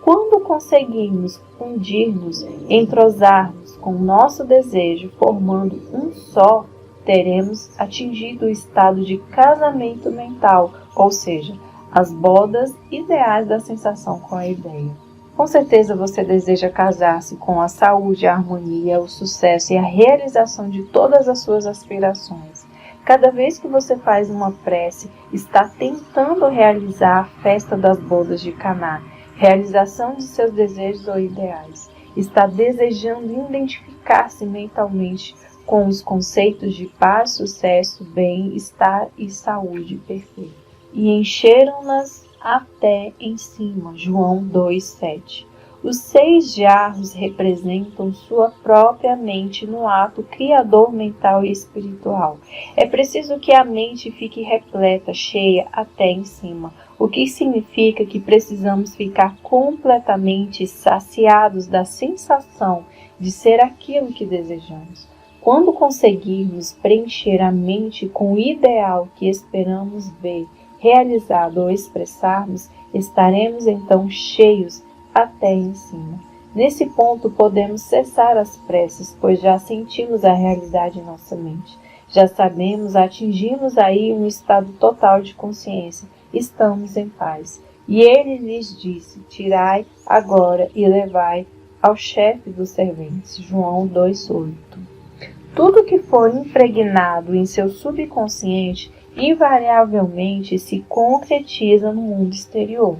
Quando conseguimos fundir-nos, entrosar-nos com o nosso desejo, formando um só, teremos atingido o estado de casamento mental, ou seja, as bodas ideais da sensação com a ideia. Com certeza você deseja casar-se com a saúde, a harmonia, o sucesso e a realização de todas as suas aspirações. Cada vez que você faz uma prece, está tentando realizar a festa das bodas de Caná, realização de seus desejos ou ideais. Está desejando identificar-se mentalmente com os conceitos de paz, sucesso, bem-estar e saúde perfeita. E encheram-nas até em cima, João 2,7. Os 6 jarros representam sua própria mente no ato criador mental e espiritual. É preciso que a mente fique repleta, cheia até em cima, o que significa que precisamos ficar completamente saciados da sensação de ser aquilo que desejamos. Quando conseguirmos preencher a mente com o ideal que esperamos ver realizado ou expressarmos, estaremos então cheios até em cima. Nesse ponto podemos cessar as preces, pois já sentimos a realidade em nossa mente. Já sabemos, atingimos aí um estado total de consciência, estamos em paz. E ele lhes disse: tirai agora e levai ao chefe dos serventes. João 2,8. Tudo que for impregnado em seu subconsciente invariavelmente se concretiza no mundo exterior.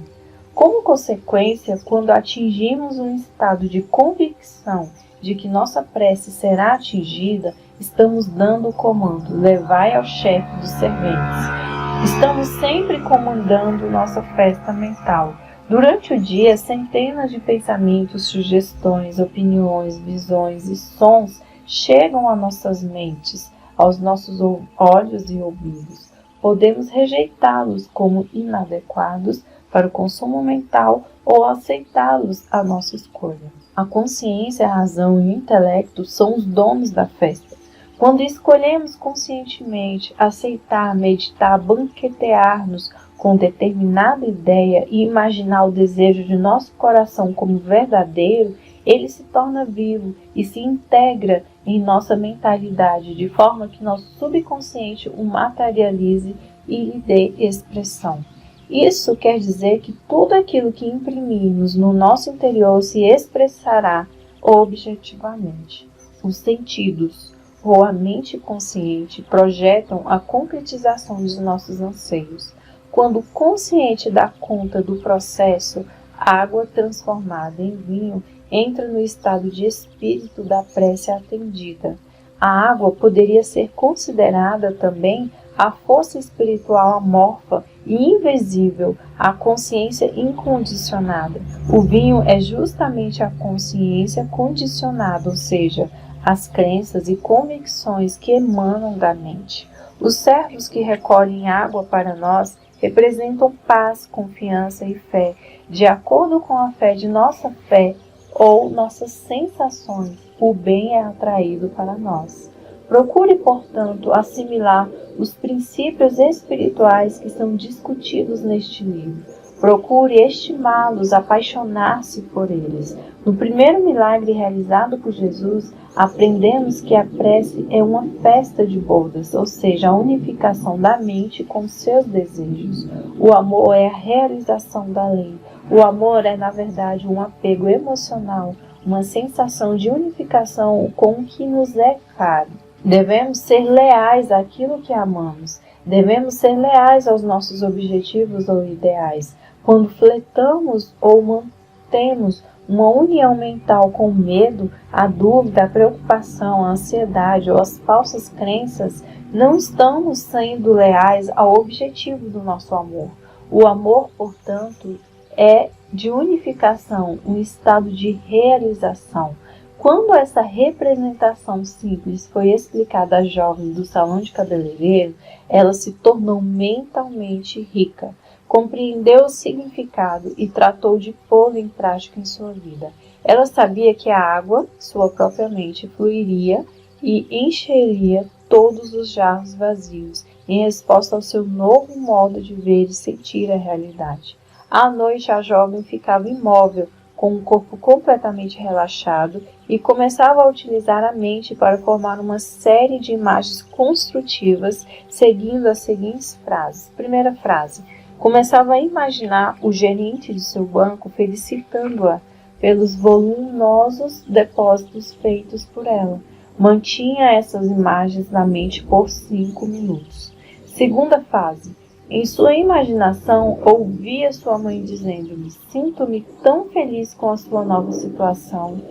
Como consequência, quando atingimos um estado de convicção de que nossa prece será atingida, estamos dando o comando: levai ao chefe dos serventes. Estamos sempre comandando nossa festa mental. Durante o dia, centenas de pensamentos, sugestões, opiniões, visões e sons chegam a nossas mentes, aos nossos olhos e ouvidos. Podemos rejeitá-los como inadequados para o consumo mental ou aceitá-los à nossa escolha. A consciência, a razão e o intelecto são os donos da festa. Quando escolhemos conscientemente aceitar, meditar, banquetear-nos com determinada ideia e imaginar o desejo de nosso coração como verdadeiro, ele se torna vivo e se integra em nossa mentalidade, de forma que nosso subconsciente o materialize e lhe dê expressão. Isso quer dizer que tudo aquilo que imprimirmos no nosso interior se expressará objetivamente. Os sentidos ou a mente consciente projetam a concretização dos nossos anseios. Quando o consciente dá conta do processo, água transformada em vinho entra no estado de espírito da prece atendida. A água poderia ser considerada também a força espiritual amorfa e invisível, a consciência incondicionada. O vinho é justamente a consciência condicionada, ou seja, as crenças e convicções que emanam da mente. Os servos que recolhem água para nós representam paz, confiança e fé. De acordo com a fé de nossa fé ou nossas sensações, o bem é atraído para nós. Procure, portanto, assimilar os princípios espirituais que são discutidos neste livro. Procure estimá-los, apaixonar-se por eles. No primeiro milagre realizado por Jesus, aprendemos que a prece é uma festa de bodas, ou seja, a unificação da mente com seus desejos. O amor é a realização da lei. O amor é, na verdade, um apego emocional, uma sensação de unificação com o que nos é caro. Devemos ser leais àquilo que amamos. Devemos ser leais aos nossos objetivos ou ideais. Quando fletamos ou mantemos uma união mental com o medo, a dúvida, a preocupação, a ansiedade ou as falsas crenças, não estamos sendo leais ao objetivo do nosso amor. O amor, portanto, é de unificação, um estado de realização. Quando essa representação simples foi explicada à jovem do salão de cabeleireiro, ela se tornou mentalmente rica, compreendeu o significado e tratou de pô-lo em prática em sua vida. Ela sabia que a água, sua própria mente, fluiria e encheria todos os jarros vazios, em resposta ao seu novo modo de ver e sentir a realidade. À noite, a jovem ficava imóvel, com o corpo completamente relaxado, e começava a utilizar a mente para formar uma série de imagens construtivas, seguindo as seguintes frases. Primeira frase: começava a imaginar o gerente de seu banco felicitando-a pelos voluminosos depósitos feitos por ela. Mantinha essas imagens na mente por 5 minutos. Segunda fase: em sua imaginação, ouvia sua mãe dizendo-lhe: sinto-me tão feliz com a sua nova situação.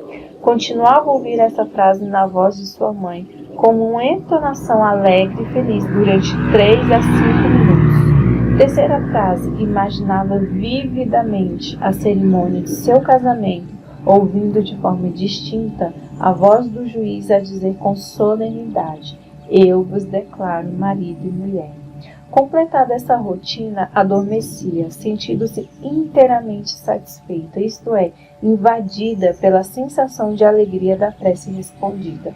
Continuava a ouvir essa frase na voz de sua mãe, como uma entonação alegre e feliz durante 3 a 5 minutos. Terceira frase: imaginava vividamente a cerimônia de seu casamento, ouvindo de forma distinta a voz do juiz a dizer com solenidade: eu vos declaro marido e mulher. Completada essa rotina, adormecia, sentindo-se inteiramente satisfeita, isto é, invadida pela sensação de alegria da prece respondida.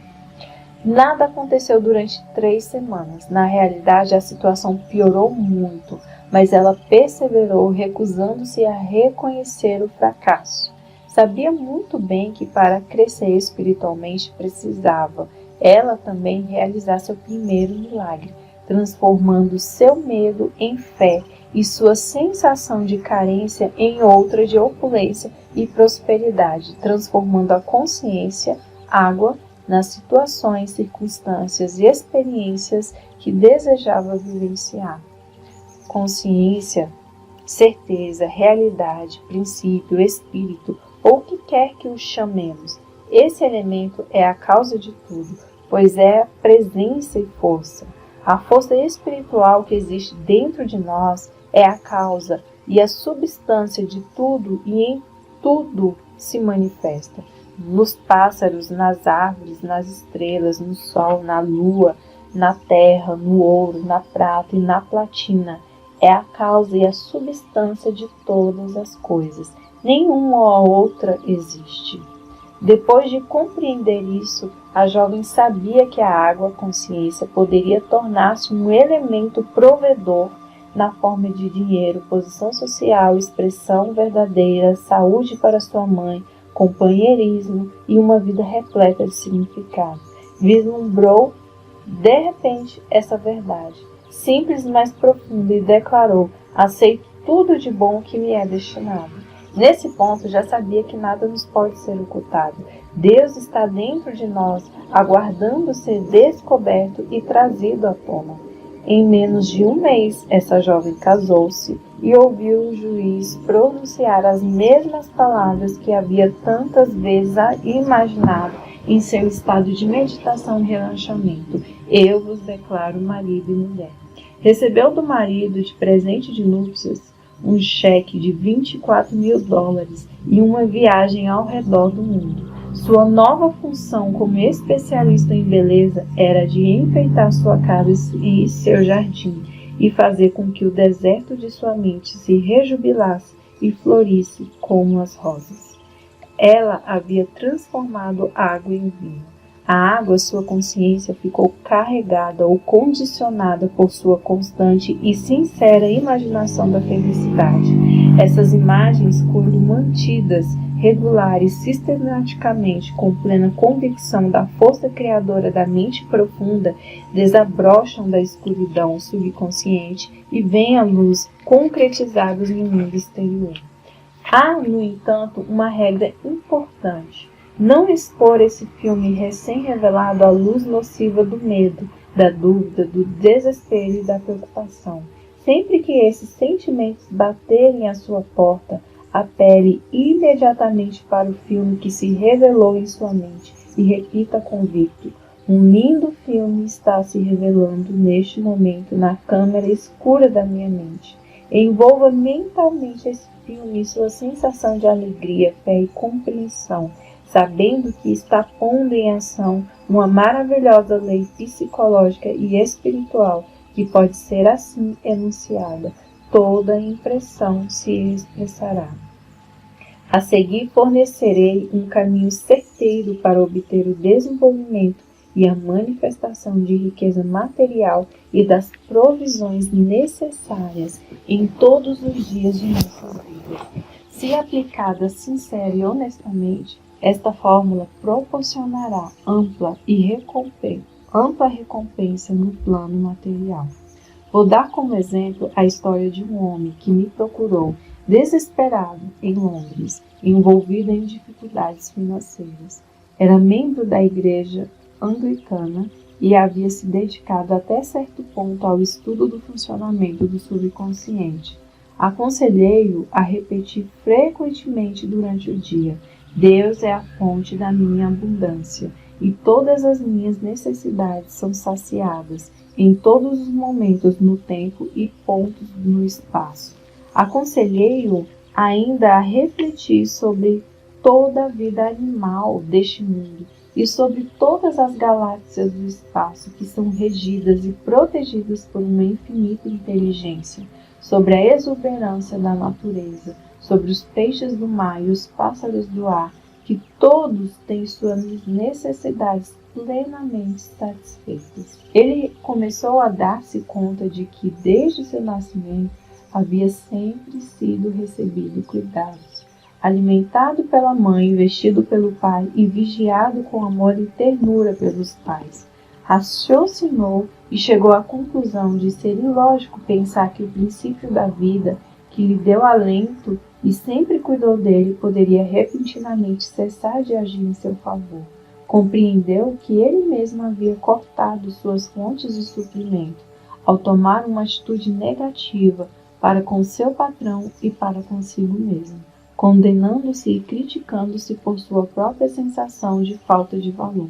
Nada aconteceu durante 3 semanas. Na realidade, a situação piorou muito, mas ela perseverou, recusando-se a reconhecer o fracasso. Sabia muito bem que para crescer espiritualmente precisava ela também realizar seu primeiro milagre, transformando seu medo em fé e sua sensação de carência em outra de opulência e prosperidade, transformando a consciência, água, nas situações, circunstâncias e experiências que desejava vivenciar. Consciência, certeza, realidade, princípio, espírito, ou o que quer que o chamemos, esse elemento é a causa de tudo, pois é a presença e força. A força espiritual que existe dentro de nós é a causa e a substância de tudo e em tudo se manifesta. Nos pássaros, nas árvores, nas estrelas, no sol, na lua, na terra, no ouro, na prata e na platina. É a causa e a substância de todas as coisas. Nenhuma outra existe. Depois de compreender isso, a jovem sabia que a água, a consciência, poderia tornar-se um elemento provedor na forma de dinheiro, posição social, expressão verdadeira, saúde para sua mãe, companheirismo e uma vida repleta de significado. Vislumbrou, de repente, essa verdade, simples, mas profunda, e declarou: aceito tudo de bom que me é destinado. Nesse ponto, já sabia que nada nos pode ser ocultado. Deus está dentro de nós, aguardando ser descoberto e trazido à tona. Em menos de um mês, essa jovem casou-se e ouviu o juiz pronunciar as mesmas palavras que havia tantas vezes imaginado em seu estado de meditação e relaxamento: eu vos declaro marido e mulher. Recebeu do marido de presente de núpcias um cheque de $24.000 e uma viagem ao redor do mundo. Sua nova função como especialista em beleza era de enfeitar sua casa e seu jardim e fazer com que o deserto de sua mente se rejubilasse e florisse como as rosas. Ela havia transformado água em vinho. A água, sua consciência, ficou carregada ou condicionada por sua constante e sincera imaginação da felicidade. Essas imagens, quando mantidas regulares sistematicamente com plena convicção da força criadora da mente profunda, desabrocham da escuridão subconsciente e vêm à luz concretizados no mundo exterior. Há, no entanto, uma regra importante: não expor esse filme recém-revelado à luz nociva do medo, da dúvida, do desespero e da preocupação. Sempre que esses sentimentos baterem à sua porta, apele imediatamente para o filme que se revelou em sua mente e repita convicto: um lindo filme está se revelando neste momento na câmara escura da minha mente. Envolva mentalmente esse filme e sua sensação de alegria, fé e compreensão, sabendo que está pondo em ação uma maravilhosa lei psicológica e espiritual que pode ser assim enunciada: toda impressão se expressará. A seguir, fornecerei um caminho certeiro para obter o desenvolvimento e a manifestação de riqueza material e das provisões necessárias em todos os dias de nossas vidas. Se aplicada sincera e honestamente, esta fórmula proporcionará ampla recompensa no plano material. Vou dar como exemplo a história de um homem que me procurou desesperado em Londres, envolvido em dificuldades financeiras. Era membro da igreja anglicana e havia se dedicado até certo ponto ao estudo do funcionamento do subconsciente. Aconselhei-o a repetir frequentemente durante o dia: Deus é a fonte da minha abundância e todas as minhas necessidades são saciadas em todos os momentos no tempo e pontos no espaço. Aconselhei-o ainda a refletir sobre toda a vida animal deste mundo e sobre todas as galáxias do espaço que são regidas e protegidas por uma infinita inteligência, sobre a exuberância da natureza, sobre os peixes do mar e os pássaros do ar, que todos têm suas necessidades plenamente satisfeitas. Ele começou a dar-se conta de que, desde seu nascimento, havia sempre sido recebido cuidados, alimentado pela mãe, vestido pelo pai e vigiado com amor e ternura pelos pais. Raciocinou e chegou à conclusão de ser ilógico pensar que o princípio da vida, que lhe deu alento e sempre cuidou dele, poderia repentinamente cessar de agir em seu favor. Compreendeu que ele mesmo havia cortado suas fontes de suprimento ao tomar uma atitude negativa para com seu patrão e para consigo mesmo, condenando-se e criticando-se por sua própria sensação de falta de valor.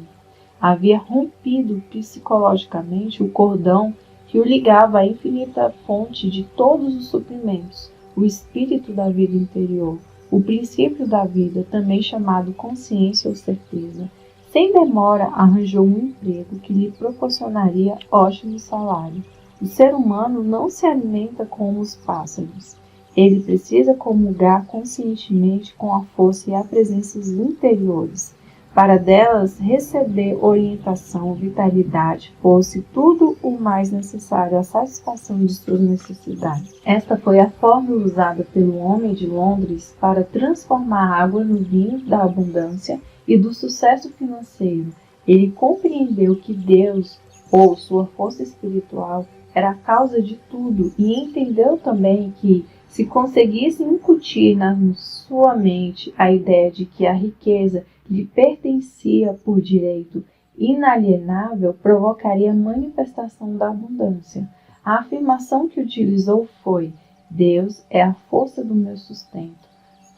Havia rompido psicologicamente o cordão que o ligava à infinita fonte de todos os suprimentos, o espírito da vida interior, o princípio da vida, também chamado consciência ou certeza. Sem demora, arranjou um emprego que lhe proporcionaria ótimo salário. O ser humano não se alimenta como os pássaros. Ele precisa comungar conscientemente com a força e a presenças interiores, para delas receber orientação, vitalidade, força e tudo o mais necessário à satisfação de suas necessidades. Esta foi a fórmula usada pelo homem de Londres para transformar a água no vinho da abundância e do sucesso financeiro. Ele compreendeu que Deus, ou sua força espiritual, era a causa de tudo e entendeu também que, se conseguisse incutir na sua mente a ideia de que a riqueza lhe pertencia por direito inalienável, provocaria a manifestação da abundância. A afirmação que utilizou foi: Deus é a força do meu sustento.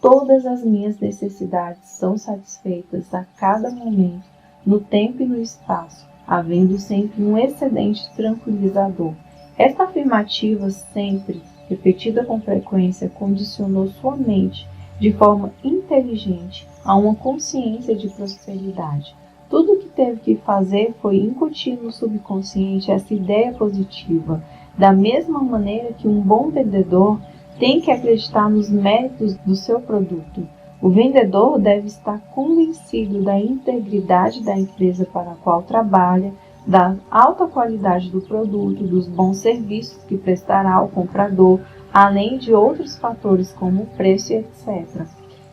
Todas as minhas necessidades são satisfeitas a cada momento, no tempo e no espaço, havendo sempre um excedente tranquilizador. Esta afirmativa, sempre repetida com frequência, condicionou sua mente de forma inteligente a uma consciência de prosperidade. Tudo o que teve que fazer foi incutir no subconsciente essa ideia positiva, da mesma maneira que um bom vendedor tem que acreditar nos méritos do seu produto. O vendedor deve estar convencido da integridade da empresa para a qual trabalha, da alta qualidade do produto, dos bons serviços que prestará ao comprador, além de outros fatores como o preço e etc.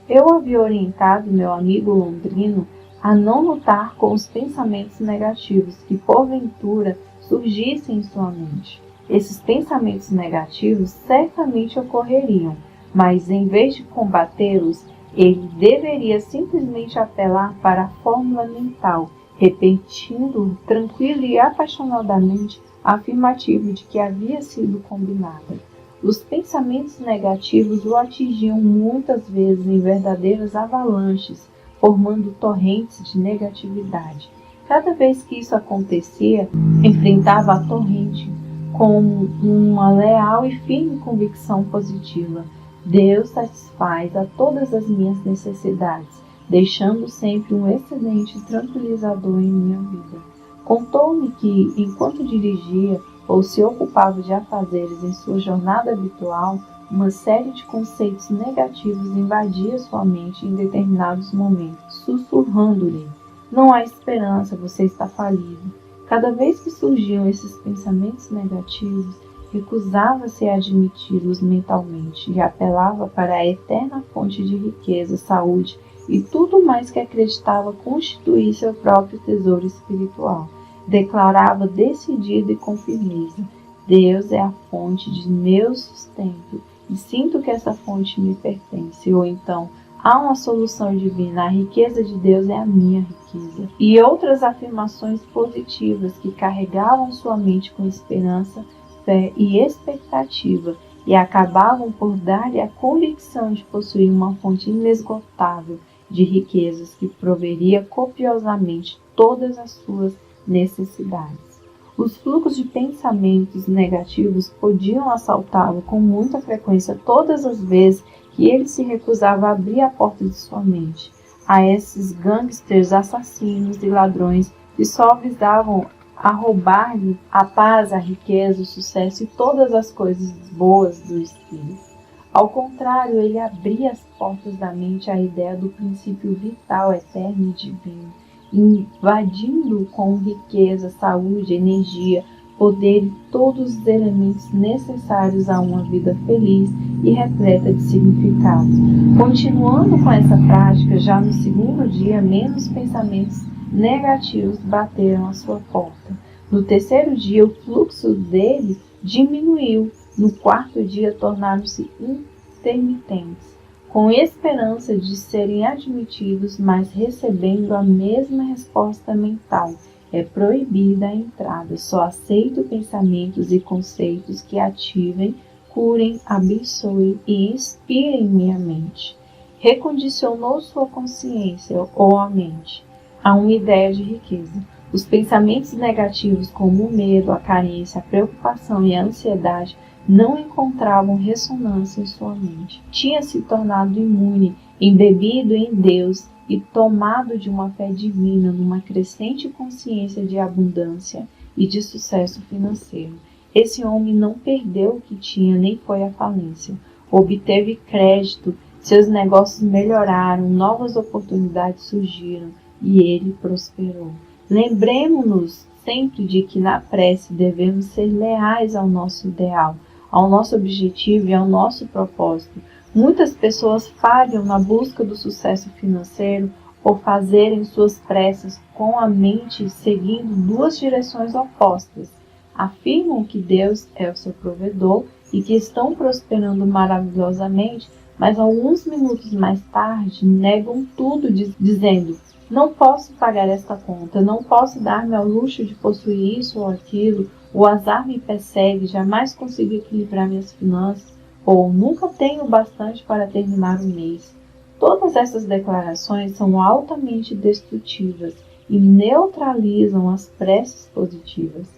Eu havia orientado meu amigo londrino a não lutar com os pensamentos negativos que, porventura, surgissem em sua mente. Esses pensamentos negativos certamente ocorreriam, mas em vez de combatê-los, ele deveria simplesmente apelar para a fórmula mental, repetindo tranquilo e apaixonadamente a afirmativa de que havia sido combinada. Os pensamentos negativos o atingiam muitas vezes em verdadeiras avalanches, formando torrentes de negatividade. Cada vez que isso acontecia, enfrentava a torrente com uma leal e firme convicção positiva. Deus satisfaz a todas as minhas necessidades, deixando sempre um excedente tranquilizador em minha vida. Contou-me que, enquanto dirigia ou se ocupava de afazeres em sua jornada habitual, uma série de conceitos negativos invadia sua mente em determinados momentos, sussurrando-lhe: não há esperança, você está falido. Cada vez que surgiam esses pensamentos negativos, recusava-se a admiti-los mentalmente e apelava para a eterna fonte de riqueza, saúde e tudo mais que acreditava constituir seu próprio tesouro espiritual. Declarava decidido e com firmeza: Deus é a fonte de meu sustento e sinto que essa fonte me pertence. Ou então, há uma solução divina, a riqueza de Deus é a minha riqueza. E outras afirmações positivas que carregavam sua mente com esperança, fé e expectativa e acabavam por dar-lhe a convicção de possuir uma fonte inesgotável de riquezas que proveria copiosamente todas as suas necessidades. Os fluxos de pensamentos negativos podiam assaltá-lo com muita frequência todas as vezes que ele se recusava a abrir a porta de sua mente a esses gangsters, assassinos e ladrões que só visavam a roubar-lhe a paz, a riqueza, o sucesso e todas as coisas boas do espírito. Ao contrário, ele abria as portas da mente à ideia do princípio vital, eterno e divino, invadindo com riqueza, saúde, energia, poder e todos os elementos necessários a uma vida feliz e repleta de significado. Continuando com essa prática, já no segundo dia, menos pensamentos negativos bateram à sua porta. No terceiro dia, o fluxo dele diminuiu. No quarto dia, tornaram-se intermitentes. com esperança de serem admitidos, mas recebendo a mesma resposta mental. É proibida a entrada, só aceito pensamentos e conceitos que ativem, curem, abençoem e inspirem minha mente. Recondicionou sua consciência ou a mente a uma ideia de riqueza. Os pensamentos negativos como o medo, a carência, a preocupação e a ansiedade não encontravam ressonância em sua mente. Tinha se tornado imune, embebido em Deus e tomado de uma fé divina numa crescente consciência de abundância e de sucesso financeiro. Esse homem não perdeu o que tinha nem foi à falência. Obteve crédito, seus negócios melhoraram, novas oportunidades surgiram e ele prosperou. Lembremos-nos sempre de que na prece devemos ser leais ao nosso ideal, ao nosso objetivo e ao nosso propósito. Muitas pessoas falham na busca do sucesso financeiro por fazerem suas preces com a mente seguindo duas direções opostas. Afirmam que Deus é o seu provedor e que estão prosperando maravilhosamente, mas alguns minutos mais tarde negam tudo dizendo: não posso pagar esta conta, não posso dar-me ao luxo de possuir isso ou aquilo, o azar me persegue, jamais consigo equilibrar minhas finanças, ou nunca tenho bastante para terminar o mês. Todas essas declarações são altamente destrutivas e neutralizam as preces positivas.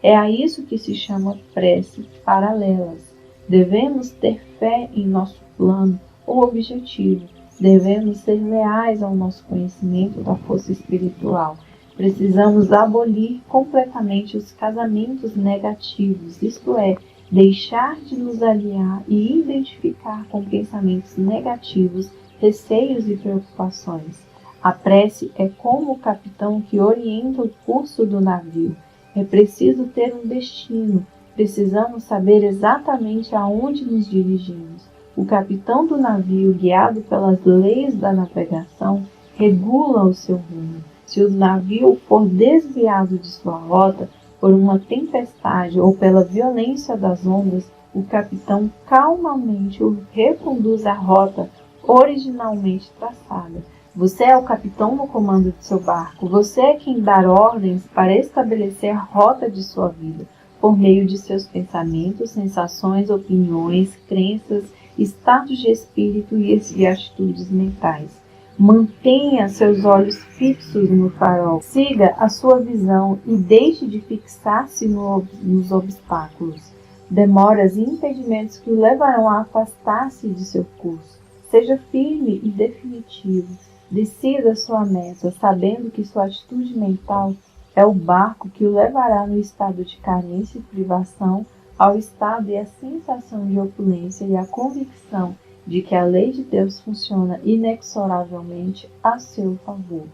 É a isso que se chama preces paralelas. Devemos ter fé em nosso plano ou objetivo. Devemos ser leais ao nosso conhecimento da força espiritual. Precisamos abolir completamente os casamentos negativos, isto é, deixar de nos aliar e identificar com pensamentos negativos, receios e preocupações. A prece é como o capitão que orienta o curso do navio. É preciso ter um destino. Precisamos saber exatamente aonde nos dirigimos. O capitão do navio, guiado pelas leis da navegação, regula o seu rumo. Se o navio for desviado de sua rota por uma tempestade ou pela violência das ondas, o capitão calmamente o reconduz à rota originalmente traçada. Você é o capitão no comando de seu barco. Você é quem dá ordens para estabelecer a rota de sua vida, por meio de seus pensamentos, sensações, opiniões, crenças, estados de espírito e atitudes mentais. Mantenha seus olhos fixos no farol. Siga a sua visão e deixe de fixar-se nos obstáculos, demoras e impedimentos que o levarão a afastar-se de seu curso. Seja firme e definitivo. Decida sua meta, sabendo que sua atitude mental é o barco que o levará no estado de carência e privação ao estado e à sensação de opulência e à convicção de que a lei de Deus funciona inexoravelmente a seu favor.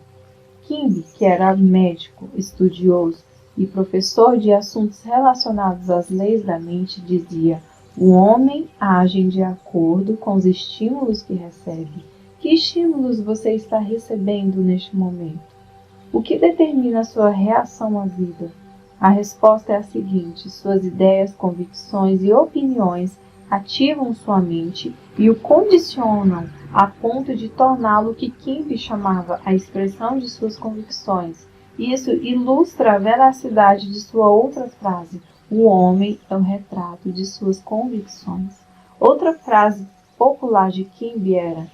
Kimbe, que era médico, estudioso e professor de assuntos relacionados às leis da mente, dizia: o homem age de acordo com os estímulos que recebe. Que estímulos você está recebendo neste momento? O que determina a sua reação à vida? A resposta é a seguinte: suas ideias, convicções e opiniões ativam sua mente e o condicionam a ponto de torná-lo o que Kimbe chamava a expressão de suas convicções. Isso ilustra a veracidade de sua outra frase: o homem é o retrato de suas convicções. Outra frase popular de Kimbe era: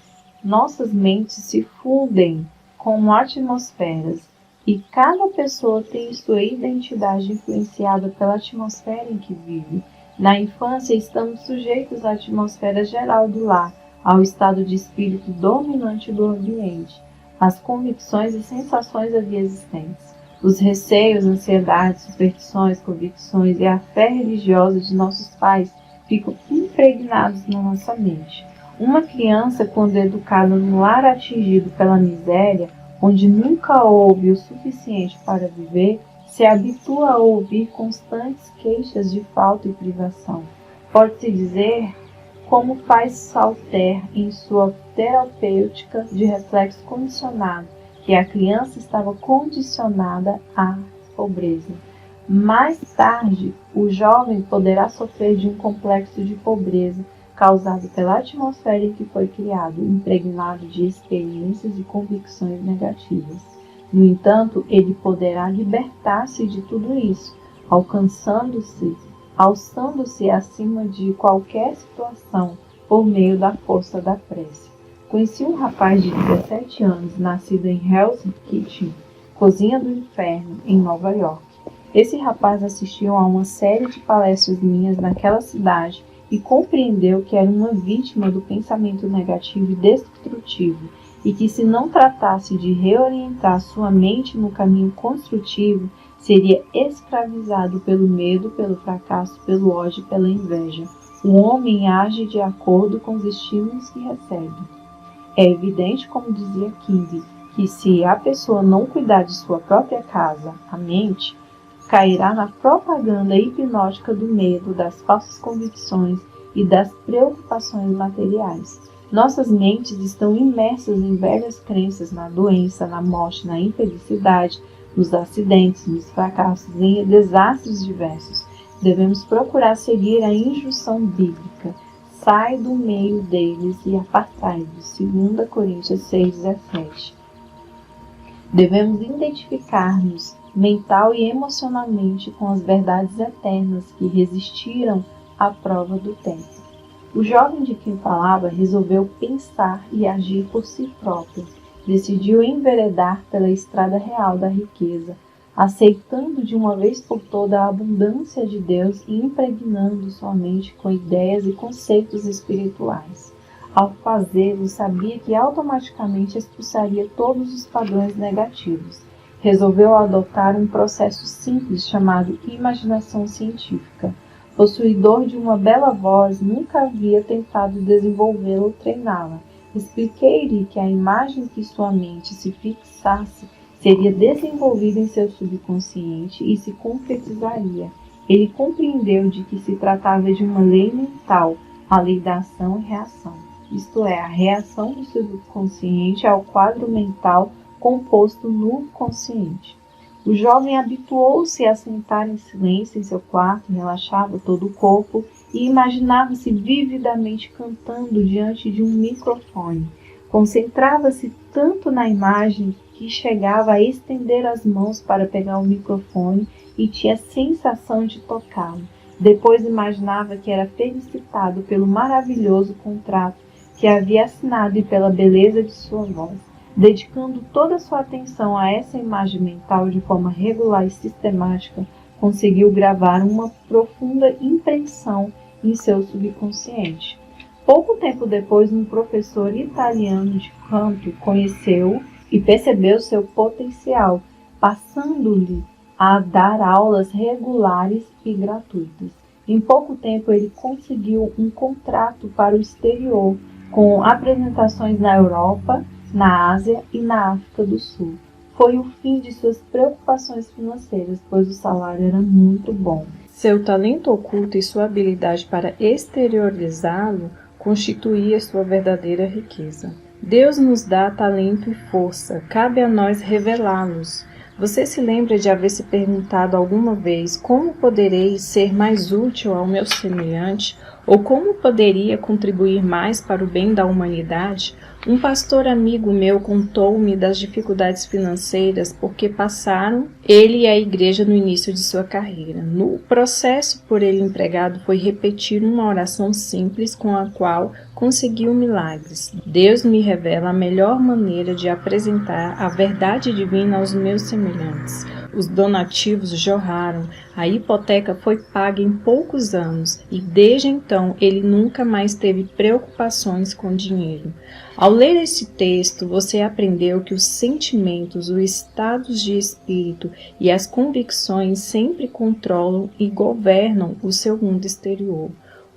nossas mentes se fundem com atmosferas e cada pessoa tem sua identidade influenciada pela atmosfera em que vive. Na infância, estamos sujeitos à atmosfera geral do lar, ao estado de espírito dominante do ambiente, às convicções e sensações ali existentes. Os receios, ansiedades, superstições, convicções e a fé religiosa de nossos pais ficam impregnados na nossa mente. Uma criança, quando educada num lar atingido pela miséria, onde nunca houve o suficiente para viver, se habitua a ouvir constantes queixas de falta e privação. Pode-se dizer, como faz Salter em sua terapêutica de reflexo condicionado, que a criança estava condicionada à pobreza. Mais tarde, o jovem poderá sofrer de um complexo de pobreza, causado pela atmosfera em que foi criado, impregnado de experiências e convicções negativas. No entanto, ele poderá libertar-se de tudo isso, alçando-se acima de qualquer situação por meio da força da prece. Conheci um rapaz de 17 anos, nascido em Hell's Kitchen, Cozinha do Inferno, em Nova York. Esse rapaz assistiu a uma série de palestras minhas naquela cidade e compreendeu que era uma vítima do pensamento negativo e destrutivo, e que se não tratasse de reorientar sua mente no caminho construtivo, seria escravizado pelo medo, pelo fracasso, pelo ódio e pela inveja. O homem age de acordo com os estímulos que recebe. É evidente, como dizia King, que se a pessoa não cuidar de sua própria casa, a mente, cairá na propaganda hipnótica do medo, das falsas convicções e das preocupações materiais. Nossas mentes estão imersas em velhas crenças na doença, na morte, na infelicidade, nos acidentes, nos fracassos, em desastres diversos. Devemos procurar seguir a injunção bíblica. Sai do meio deles e apartai-vos. 2 Coríntios 6,17. Devemos identificar-nos mental e emocionalmente com as verdades eternas que resistiram à prova do tempo. O jovem de quem falava resolveu pensar e agir por si próprio. Decidiu enveredar pela estrada real da riqueza, aceitando de uma vez por toda a abundância de Deus e impregnando sua mente com ideias e conceitos espirituais. Ao fazê-lo, sabia que automaticamente expulsaria todos os padrões negativos. Resolveu adotar um processo simples chamado imaginação científica. Possuidor de uma bela voz, nunca havia tentado desenvolvê-la ou treiná-la. Expliquei-lhe que a imagem que sua mente se fixasse seria desenvolvida em seu subconsciente e se concretizaria. Ele compreendeu de que se tratava de uma lei mental, a lei da ação e reação. Isto é, a reação do subconsciente ao quadro mental composto no consciente. O jovem habituou-se a sentar em silêncio em seu quarto, relaxava todo o corpo e imaginava-se vividamente cantando diante de um microfone. Concentrava-se tanto na imagem que chegava a estender as mãos para pegar o microfone e tinha a sensação de tocá-lo. Depois imaginava que era felicitado pelo maravilhoso contrato que havia assinado e pela beleza de sua voz. Dedicando toda a sua atenção a essa imagem mental de forma regular e sistemática, conseguiu gravar uma profunda impressão em seu subconsciente. Pouco tempo depois, um professor italiano de canto conheceu e percebeu seu potencial, passando-lhe a dar aulas regulares e gratuitas. Em pouco tempo, ele conseguiu um contrato para o exterior, com apresentações na Europa, na Ásia e na África do Sul. Foi o fim de suas preocupações financeiras, pois o salário era muito bom. Seu talento oculto e sua habilidade para exteriorizá-lo constituía sua verdadeira riqueza. Deus nos dá talento e força, cabe a nós revelá-los. Você se lembra de haver se perguntado alguma vez como poderei ser mais útil ao meu semelhante ou como poderia contribuir mais para o bem da humanidade? Um pastor amigo meu contou-me das dificuldades financeiras porque passaram ele e a igreja no início de sua carreira. No processo por ele empregado foi repetir uma oração simples com a qual conseguiu milagres. Deus me revela a melhor maneira de apresentar a verdade divina aos meus semelhantes. Os donativos jorraram, a hipoteca foi paga em poucos anos e desde então ele nunca mais teve preocupações com dinheiro. Ao ler esse texto, você aprendeu que os sentimentos, os estados de espírito e as convicções sempre controlam e governam o seu mundo exterior.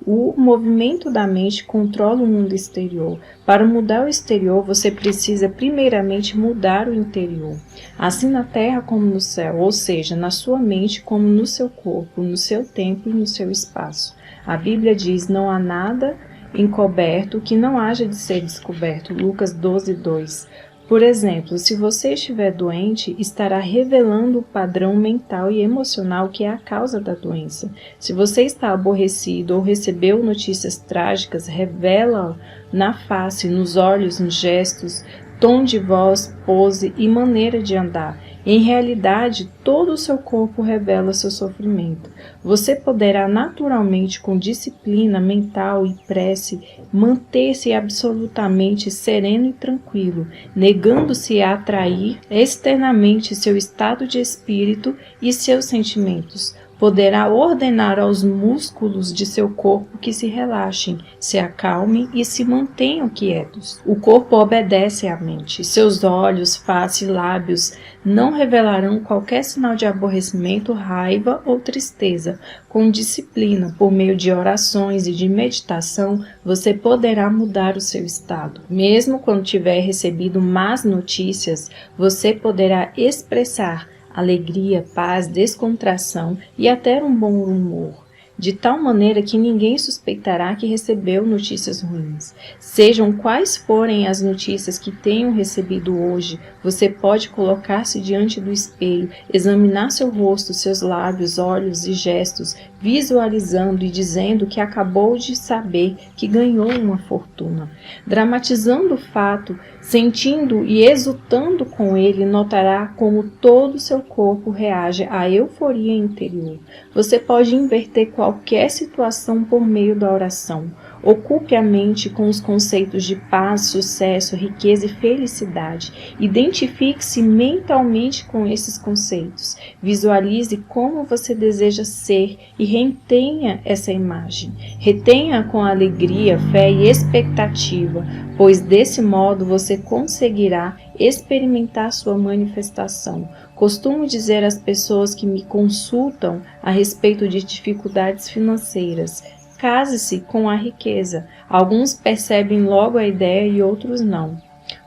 O movimento da mente controla o mundo exterior. Para mudar o exterior, você precisa primeiramente mudar o interior. Assim na terra como no céu, ou seja, na sua mente como no seu corpo, no seu tempo e no seu espaço. A Bíblia diz, não há nada encoberto que não haja de ser descoberto. Lucas 12:2. Por exemplo, se você estiver doente, estará revelando o padrão mental e emocional que é a causa da doença. Se você está aborrecido ou recebeu notícias trágicas, revela na face, nos olhos, nos gestos, tom de voz, pose e maneira de andar. Em realidade, todo o seu corpo revela seu sofrimento. Você poderá naturalmente, com disciplina mental e prece, manter-se absolutamente sereno e tranquilo, negando-se a atrair externamente seu estado de espírito e seus sentimentos. Poderá ordenar aos músculos de seu corpo que se relaxem, se acalmem e se mantenham quietos. O corpo obedece à mente. Seus olhos, face e lábios não revelarão qualquer sinal de aborrecimento, raiva ou tristeza. Com disciplina, por meio de orações e de meditação, você poderá mudar o seu estado. Mesmo quando tiver recebido más notícias, você poderá expressar alegria, paz, descontração e até um bom humor, de tal maneira que ninguém suspeitará que recebeu notícias ruins. Sejam quais forem as notícias que tenham recebido hoje, você pode colocar-se diante do espelho, examinar seu rosto, seus lábios, olhos e gestos, visualizando e dizendo que acabou de saber que ganhou uma fortuna. Dramatizando o fato, sentindo e exultando com ele, notará como todo o seu corpo reage à euforia interior. Você pode inverter qualquer situação por meio da oração. Ocupe a mente com os conceitos de paz, sucesso, riqueza e felicidade. Identifique-se mentalmente com esses conceitos. Visualize como você deseja ser e retenha essa imagem. Retenha com alegria, fé e expectativa, pois desse modo você conseguirá experimentar sua manifestação. Costumo dizer às pessoas que me consultam a respeito de dificuldades financeiras: case-se com a riqueza. Alguns percebem logo a ideia e outros não.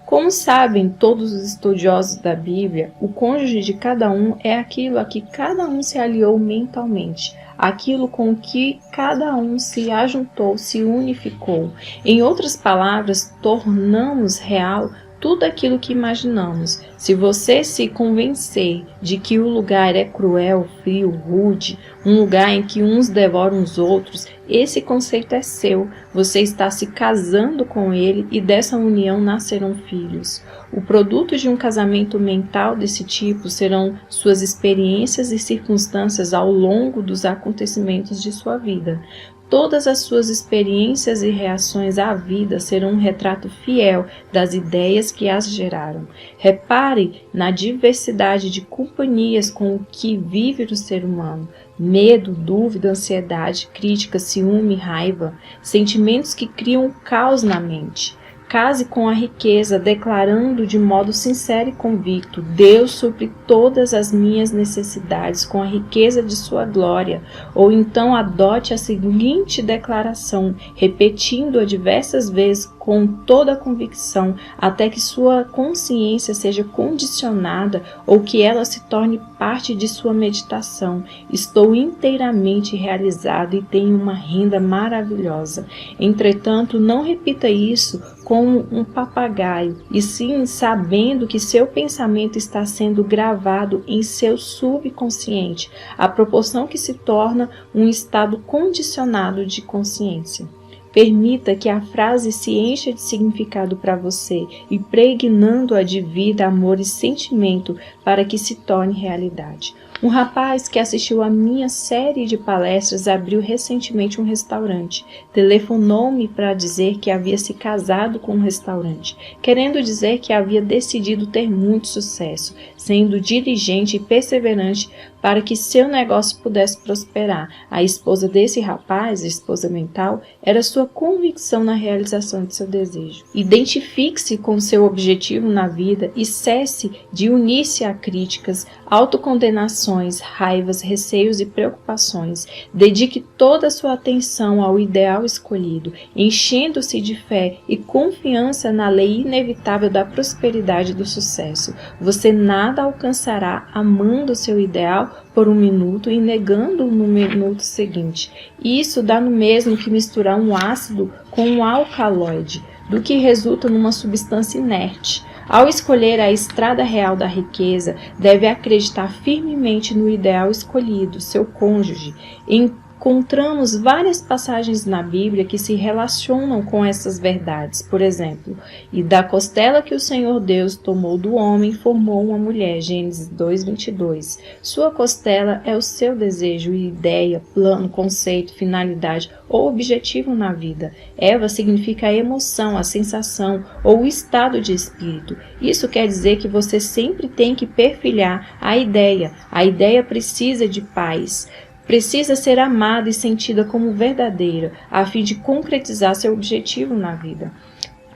Como sabem todos os estudiosos da Bíblia, o cônjuge de cada um é aquilo a que cada um se aliou mentalmente, aquilo com que cada um se ajuntou, se unificou. Em outras palavras, tornamos real tudo aquilo que imaginamos. Se você se convencer de que o lugar é cruel, frio, rude, um lugar em que uns devoram os outros, esse conceito é seu. Você está se casando com ele e dessa união nascerão filhos. O produto de um casamento mental desse tipo serão suas experiências e circunstâncias ao longo dos acontecimentos de sua vida. Todas as suas experiências e reações à vida serão um retrato fiel das ideias que as geraram. Repare na diversidade de companhias com o que vive o ser humano. Medo, dúvida, ansiedade, crítica, ciúme, raiva, sentimentos que criam caos na mente. Case com a riqueza, declarando de modo sincero e convicto: Deus supre todas as minhas necessidades com a riqueza de sua glória. Ou então adote a seguinte declaração, repetindo-a diversas vezes com toda a convicção, até que sua consciência seja condicionada ou que ela se torne parte de sua meditação. Estou inteiramente realizado e tenho uma renda maravilhosa. Entretanto, não repita isso como um papagaio, e sim sabendo que seu pensamento está sendo gravado em seu subconsciente, à proporção que se torna um estado condicionado de consciência. Permita que a frase se encha de significado para você, impregnando-a de vida, amor e sentimento para que se torne realidade. Um rapaz que assistiu a minha série de palestras abriu recentemente um restaurante. Telefonou-me para dizer que havia se casado com um restaurante, querendo dizer que havia decidido ter muito sucesso, sendo diligente e perseverante para que seu negócio pudesse prosperar. A esposa desse rapaz, a esposa mental, era sua convicção na realização de seu desejo. Identifique-se com seu objetivo na vida e cesse de unir-se a críticas, autocondenações, raivas, receios e preocupações. Dedique toda a sua atenção ao ideal escolhido, enchendo-se de fé e confiança na lei inevitável da prosperidade e do sucesso. Você nada alcançará amando seu ideal por um minuto e negando-o no minuto seguinte. Isso dá no mesmo que misturar um ácido com um alcaloide, do que resulta numa substância inerte. Ao escolher a estrada real da riqueza, deve acreditar firmemente no ideal escolhido, seu cônjuge. Encontramos várias passagens na Bíblia que se relacionam com essas verdades. Por exemplo, e da costela que o Senhor Deus tomou do homem, formou uma mulher. Gênesis 2:22. Sua costela é o seu desejo, ideia, plano, conceito, finalidade ou objetivo na vida. Eva significa a emoção, a sensação ou o estado de espírito. Isso quer dizer que você sempre tem que perfilhar a ideia. A ideia precisa de paz. Precisa ser amada e sentida como verdadeira, a fim de concretizar seu objetivo na vida.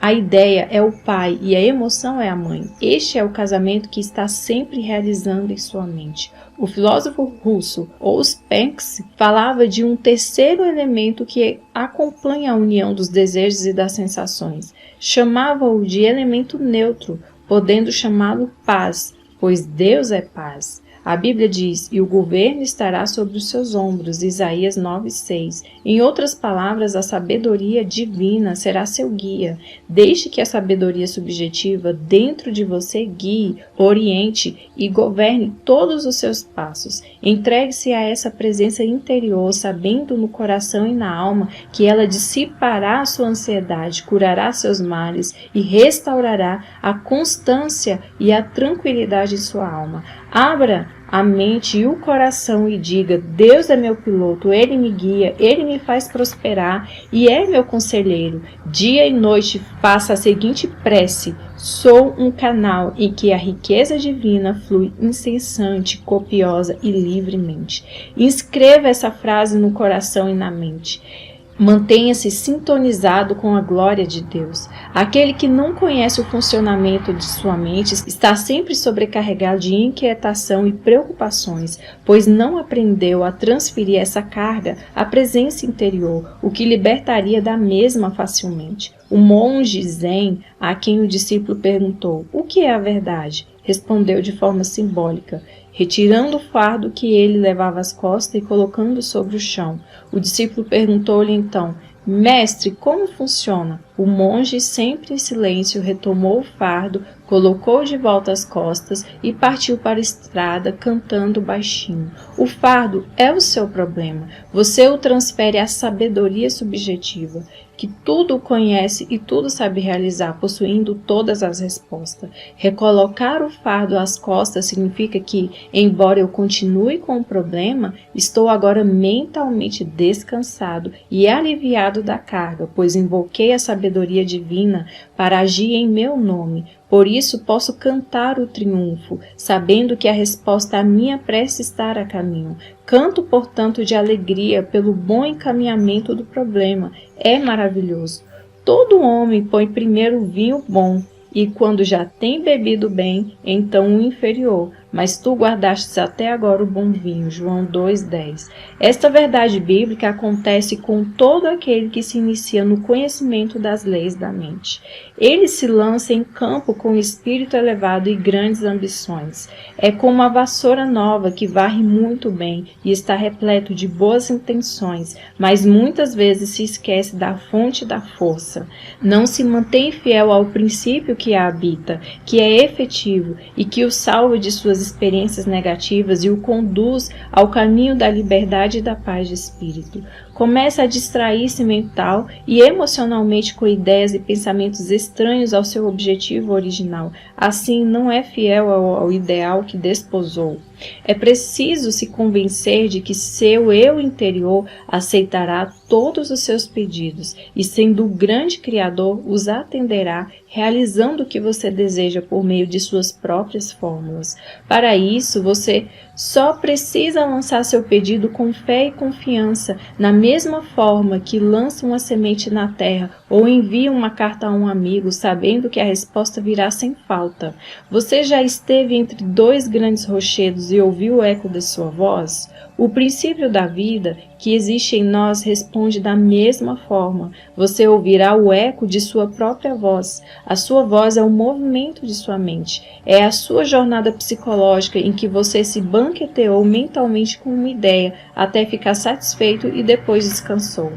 A ideia é o pai e a emoção é a mãe. Este é o casamento que está sempre realizando em sua mente. O filósofo russo Ouspensky falava de um terceiro elemento que acompanha a união dos desejos e das sensações. Chamava-o de elemento neutro, podendo chamá-lo paz, pois Deus é paz. A Bíblia diz, e o governo estará sobre os seus ombros, Isaías 9:6. Em outras palavras, a sabedoria divina será seu guia. Deixe que a sabedoria subjetiva dentro de você guie, oriente e governe todos os seus passos. Entregue-se a essa presença interior, sabendo no coração e na alma que ela dissipará a sua ansiedade, curará seus males e restaurará a constância e a tranquilidade em sua alma. Abra a mente e o coração e diga: Deus é meu piloto, Ele me guia, Ele me faz prosperar e é meu conselheiro. Dia e noite faça a seguinte prece: sou um canal em que a riqueza divina flui incessante, copiosa e livremente. Inscreva essa frase no coração e na mente. Mantenha-se sintonizado com a glória de Deus. Aquele que não conhece o funcionamento de sua mente está sempre sobrecarregado de inquietação e preocupações, pois não aprendeu a transferir essa carga à presença interior, o que libertaria da mesma facilmente. O monge Zen, a quem o discípulo perguntou: "O que é a verdade?", respondeu de forma simbólica: retirando o fardo que ele levava às costas e colocando sobre o chão. O discípulo perguntou-lhe então: "Mestre, como funciona?" O monge, sempre em silêncio, retomou o fardo, colocou de volta as costas e partiu para a estrada cantando baixinho. O fardo é o seu problema. Você o transfere à sabedoria subjetiva, que tudo conhece e tudo sabe realizar, possuindo todas as respostas. Recolocar o fardo às costas significa que, embora eu continue com o problema, estou agora mentalmente descansado e aliviado da carga, pois invoquei a sabedoria divina para agir em meu nome. Por isso posso cantar o triunfo, sabendo que a resposta à minha prece está a caminho. Canto, portanto, de alegria pelo bom encaminhamento do problema. É maravilhoso. Todo homem põe primeiro o vinho bom, e quando já tem bebido bem, então o inferior. Mas tu guardastes até agora o bom vinho. João 2:10. Esta verdade bíblica acontece com todo aquele que se inicia no conhecimento das leis da mente. Ele se lança em campo com espírito elevado e grandes ambições. É como a vassoura nova que varre muito bem e está repleto de boas intenções, mas muitas vezes se esquece da fonte da força. Não se mantém fiel ao princípio que a habita, que é efetivo e que o salva de suas experiências negativas e o conduz ao caminho da liberdade e da paz de espírito. Começa a distrair-se mental e emocionalmente com ideias e pensamentos estranhos ao seu objetivo original. Assim, não é fiel ao ideal que desposou. É preciso se convencer de que seu eu interior aceitará todos os seus pedidos e, sendo o grande Criador, os atenderá, realizando o que você deseja por meio de suas próprias fórmulas. Para isso, você só precisa lançar seu pedido com fé e confiança, na mesma forma que lança uma semente na terra ou envia uma carta a um amigo, sabendo que a resposta virá sem falta. Você já esteve entre dois grandes rochedos e ouviu o eco de sua voz? O princípio da vida que existe em nós responde da mesma forma. Você ouvirá o eco de sua própria voz. A sua voz é o movimento de sua mente. É a sua jornada psicológica em que você se banqueteou mentalmente com uma ideia até ficar satisfeito e depois descansou.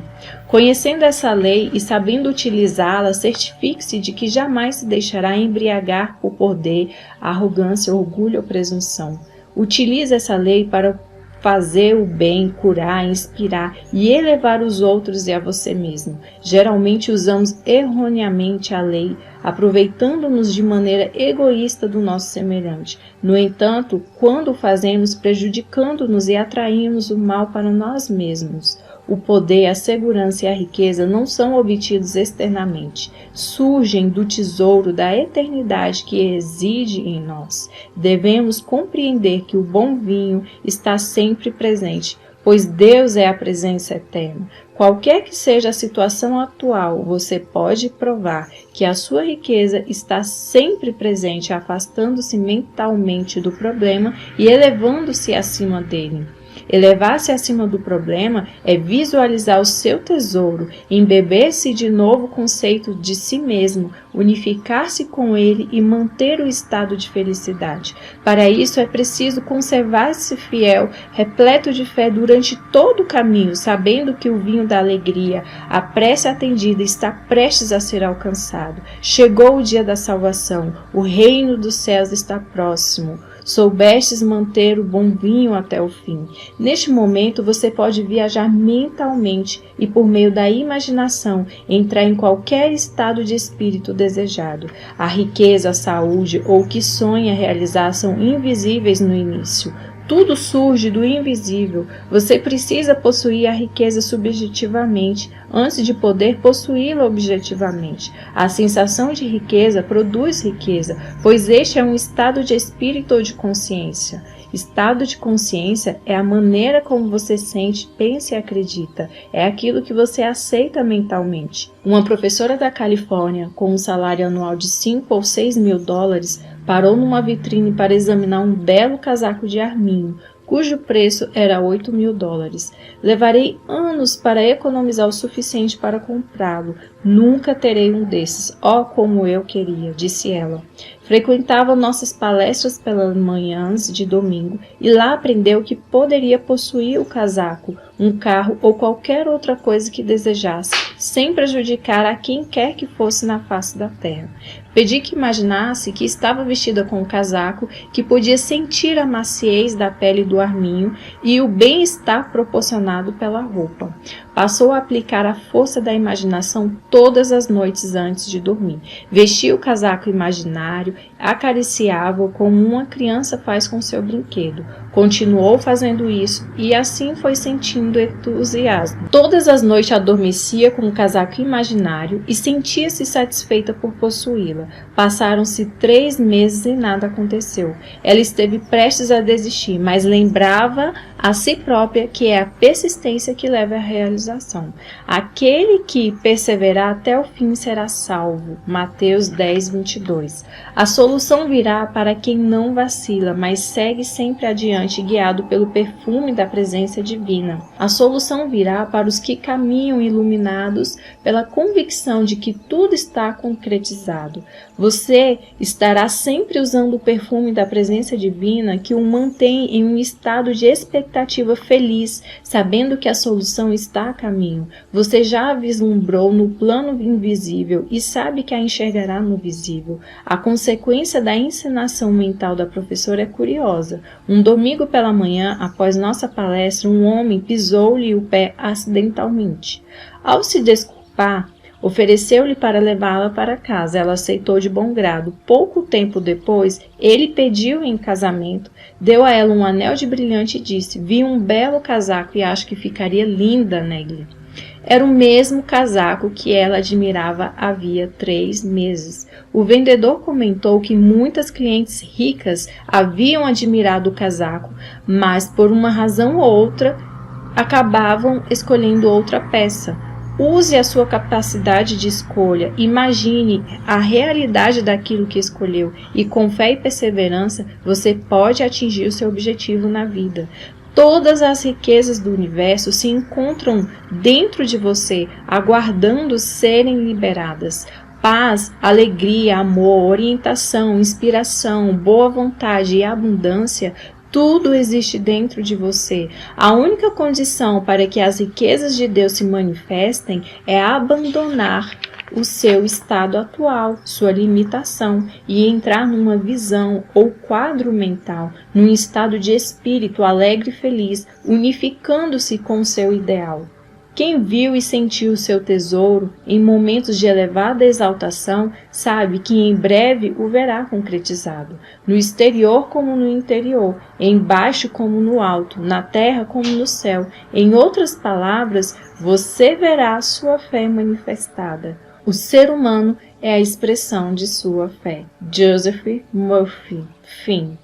Conhecendo essa lei e sabendo utilizá-la, certifique-se de que jamais se deixará embriagar por poder, arrogância, orgulho ou presunção. Utilize essa lei para fazer o bem, curar, inspirar e elevar os outros e a você mesmo. Geralmente usamos erroneamente a lei, aproveitando-nos de maneira egoísta do nosso semelhante. No entanto, quando o fazemos, prejudicando-nos e atraímos o mal para nós mesmos. O poder, a segurança e a riqueza não são obtidos externamente, surgem do tesouro da eternidade que reside em nós. Devemos compreender que o bom vinho está sempre presente, pois Deus é a presença eterna. Qualquer que seja a situação atual, você pode provar que a sua riqueza está sempre presente, afastando-se mentalmente do problema e elevando-se acima dele. Elevar-se acima do problema é visualizar o seu tesouro, embeber-se de novo conceito de si mesmo, unificar-se com ele e manter o estado de felicidade. Para isso é preciso conservar-se fiel, repleto de fé durante todo o caminho, sabendo que o vinho da alegria, a prece atendida, está prestes a ser alcançado. Chegou o dia da salvação, o reino dos céus está próximo. Soubestes manter o bom vinho até o fim. Neste momento você pode viajar mentalmente e por meio da imaginação entrar em qualquer estado de espírito desejado. A riqueza, a saúde ou o que sonha realizar são invisíveis no início. Tudo surge do invisível. Você precisa possuir a riqueza subjetivamente antes de poder possuí-la objetivamente. A sensação de riqueza produz riqueza, pois este é um estado de espírito ou de consciência. Estado de consciência é a maneira como você sente, pensa e acredita. É aquilo que você aceita mentalmente. Uma professora da Califórnia, com um salário anual de 5 ou 6 mil dólares, parou numa vitrine para examinar um belo casaco de arminho, cujo preço era 8 mil dólares. Levarei anos para economizar o suficiente para comprá-lo. Nunca terei um desses. Oh, como eu queria, disse ela. Frequentava nossas palestras pelas manhãs de domingo e lá aprendeu que poderia possuir o casaco, um carro ou qualquer outra coisa que desejasse, sem prejudicar a quem quer que fosse na face da terra. Pedi que imaginasse que estava vestida com um casaco, que podia sentir a maciez da pele do arminho e o bem-estar proporcionado pela roupa. Passou a aplicar a força da imaginação todas as noites antes de dormir. Vestia o casaco imaginário, acariciava-o como uma criança faz com seu brinquedo. Continuou fazendo isso e assim foi sentindo entusiasmo. Todas as noites adormecia com o casaco imaginário e sentia-se satisfeita por possuí-la. Passaram-se 3 meses e nada aconteceu. Ela esteve prestes a desistir, mas lembrava a si própria que é a persistência que leva à realização. Aquele que perseverar até o fim será salvo. Mateus 10, 22. A solução virá para quem não vacila, mas segue sempre adiante, guiado pelo perfume da presença divina. A solução virá para os que caminham iluminados pela convicção de que tudo está concretizado. Você estará sempre usando o perfume da presença divina que o mantém em um estado de expectativa feliz, sabendo que a solução está a caminho. Você já a vislumbrou no plano invisível e sabe que a enxergará no visível. A consequência da encenação mental da professora é curiosa. Um domingo pela manhã, após nossa palestra, um homem pisou-lhe o pé acidentalmente. Ao se desculpar, ofereceu-lhe para levá-la para casa. Ela aceitou de bom grado. Pouco tempo depois, ele pediu em casamento, deu a ela um anel de brilhante e disse: vi um belo casaco e acho que ficaria linda nele. Era o mesmo casaco que ela admirava havia 3 meses. O vendedor comentou que muitas clientes ricas haviam admirado o casaco, mas por uma razão ou outra acabavam escolhendo outra peça. Use a sua capacidade de escolha, imagine a realidade daquilo que escolheu e com fé e perseverança você pode atingir o seu objetivo na vida. Todas as riquezas do universo se encontram dentro de você, aguardando serem liberadas. Paz, alegria, amor, orientação, inspiração, boa vontade e abundância, tudo existe dentro de você. A única condição para que as riquezas de Deus se manifestem é abandonar o seu estado atual, sua limitação, e entrar numa visão ou quadro mental, num estado de espírito alegre e feliz, unificando-se com o seu ideal. Quem viu e sentiu o seu tesouro em momentos de elevada exaltação, sabe que em breve o verá concretizado, no exterior como no interior, embaixo como no alto, na terra como no céu. Em outras palavras, você verá sua fé manifestada. O ser humano é a expressão de sua fé. Joseph Murphy. Fim.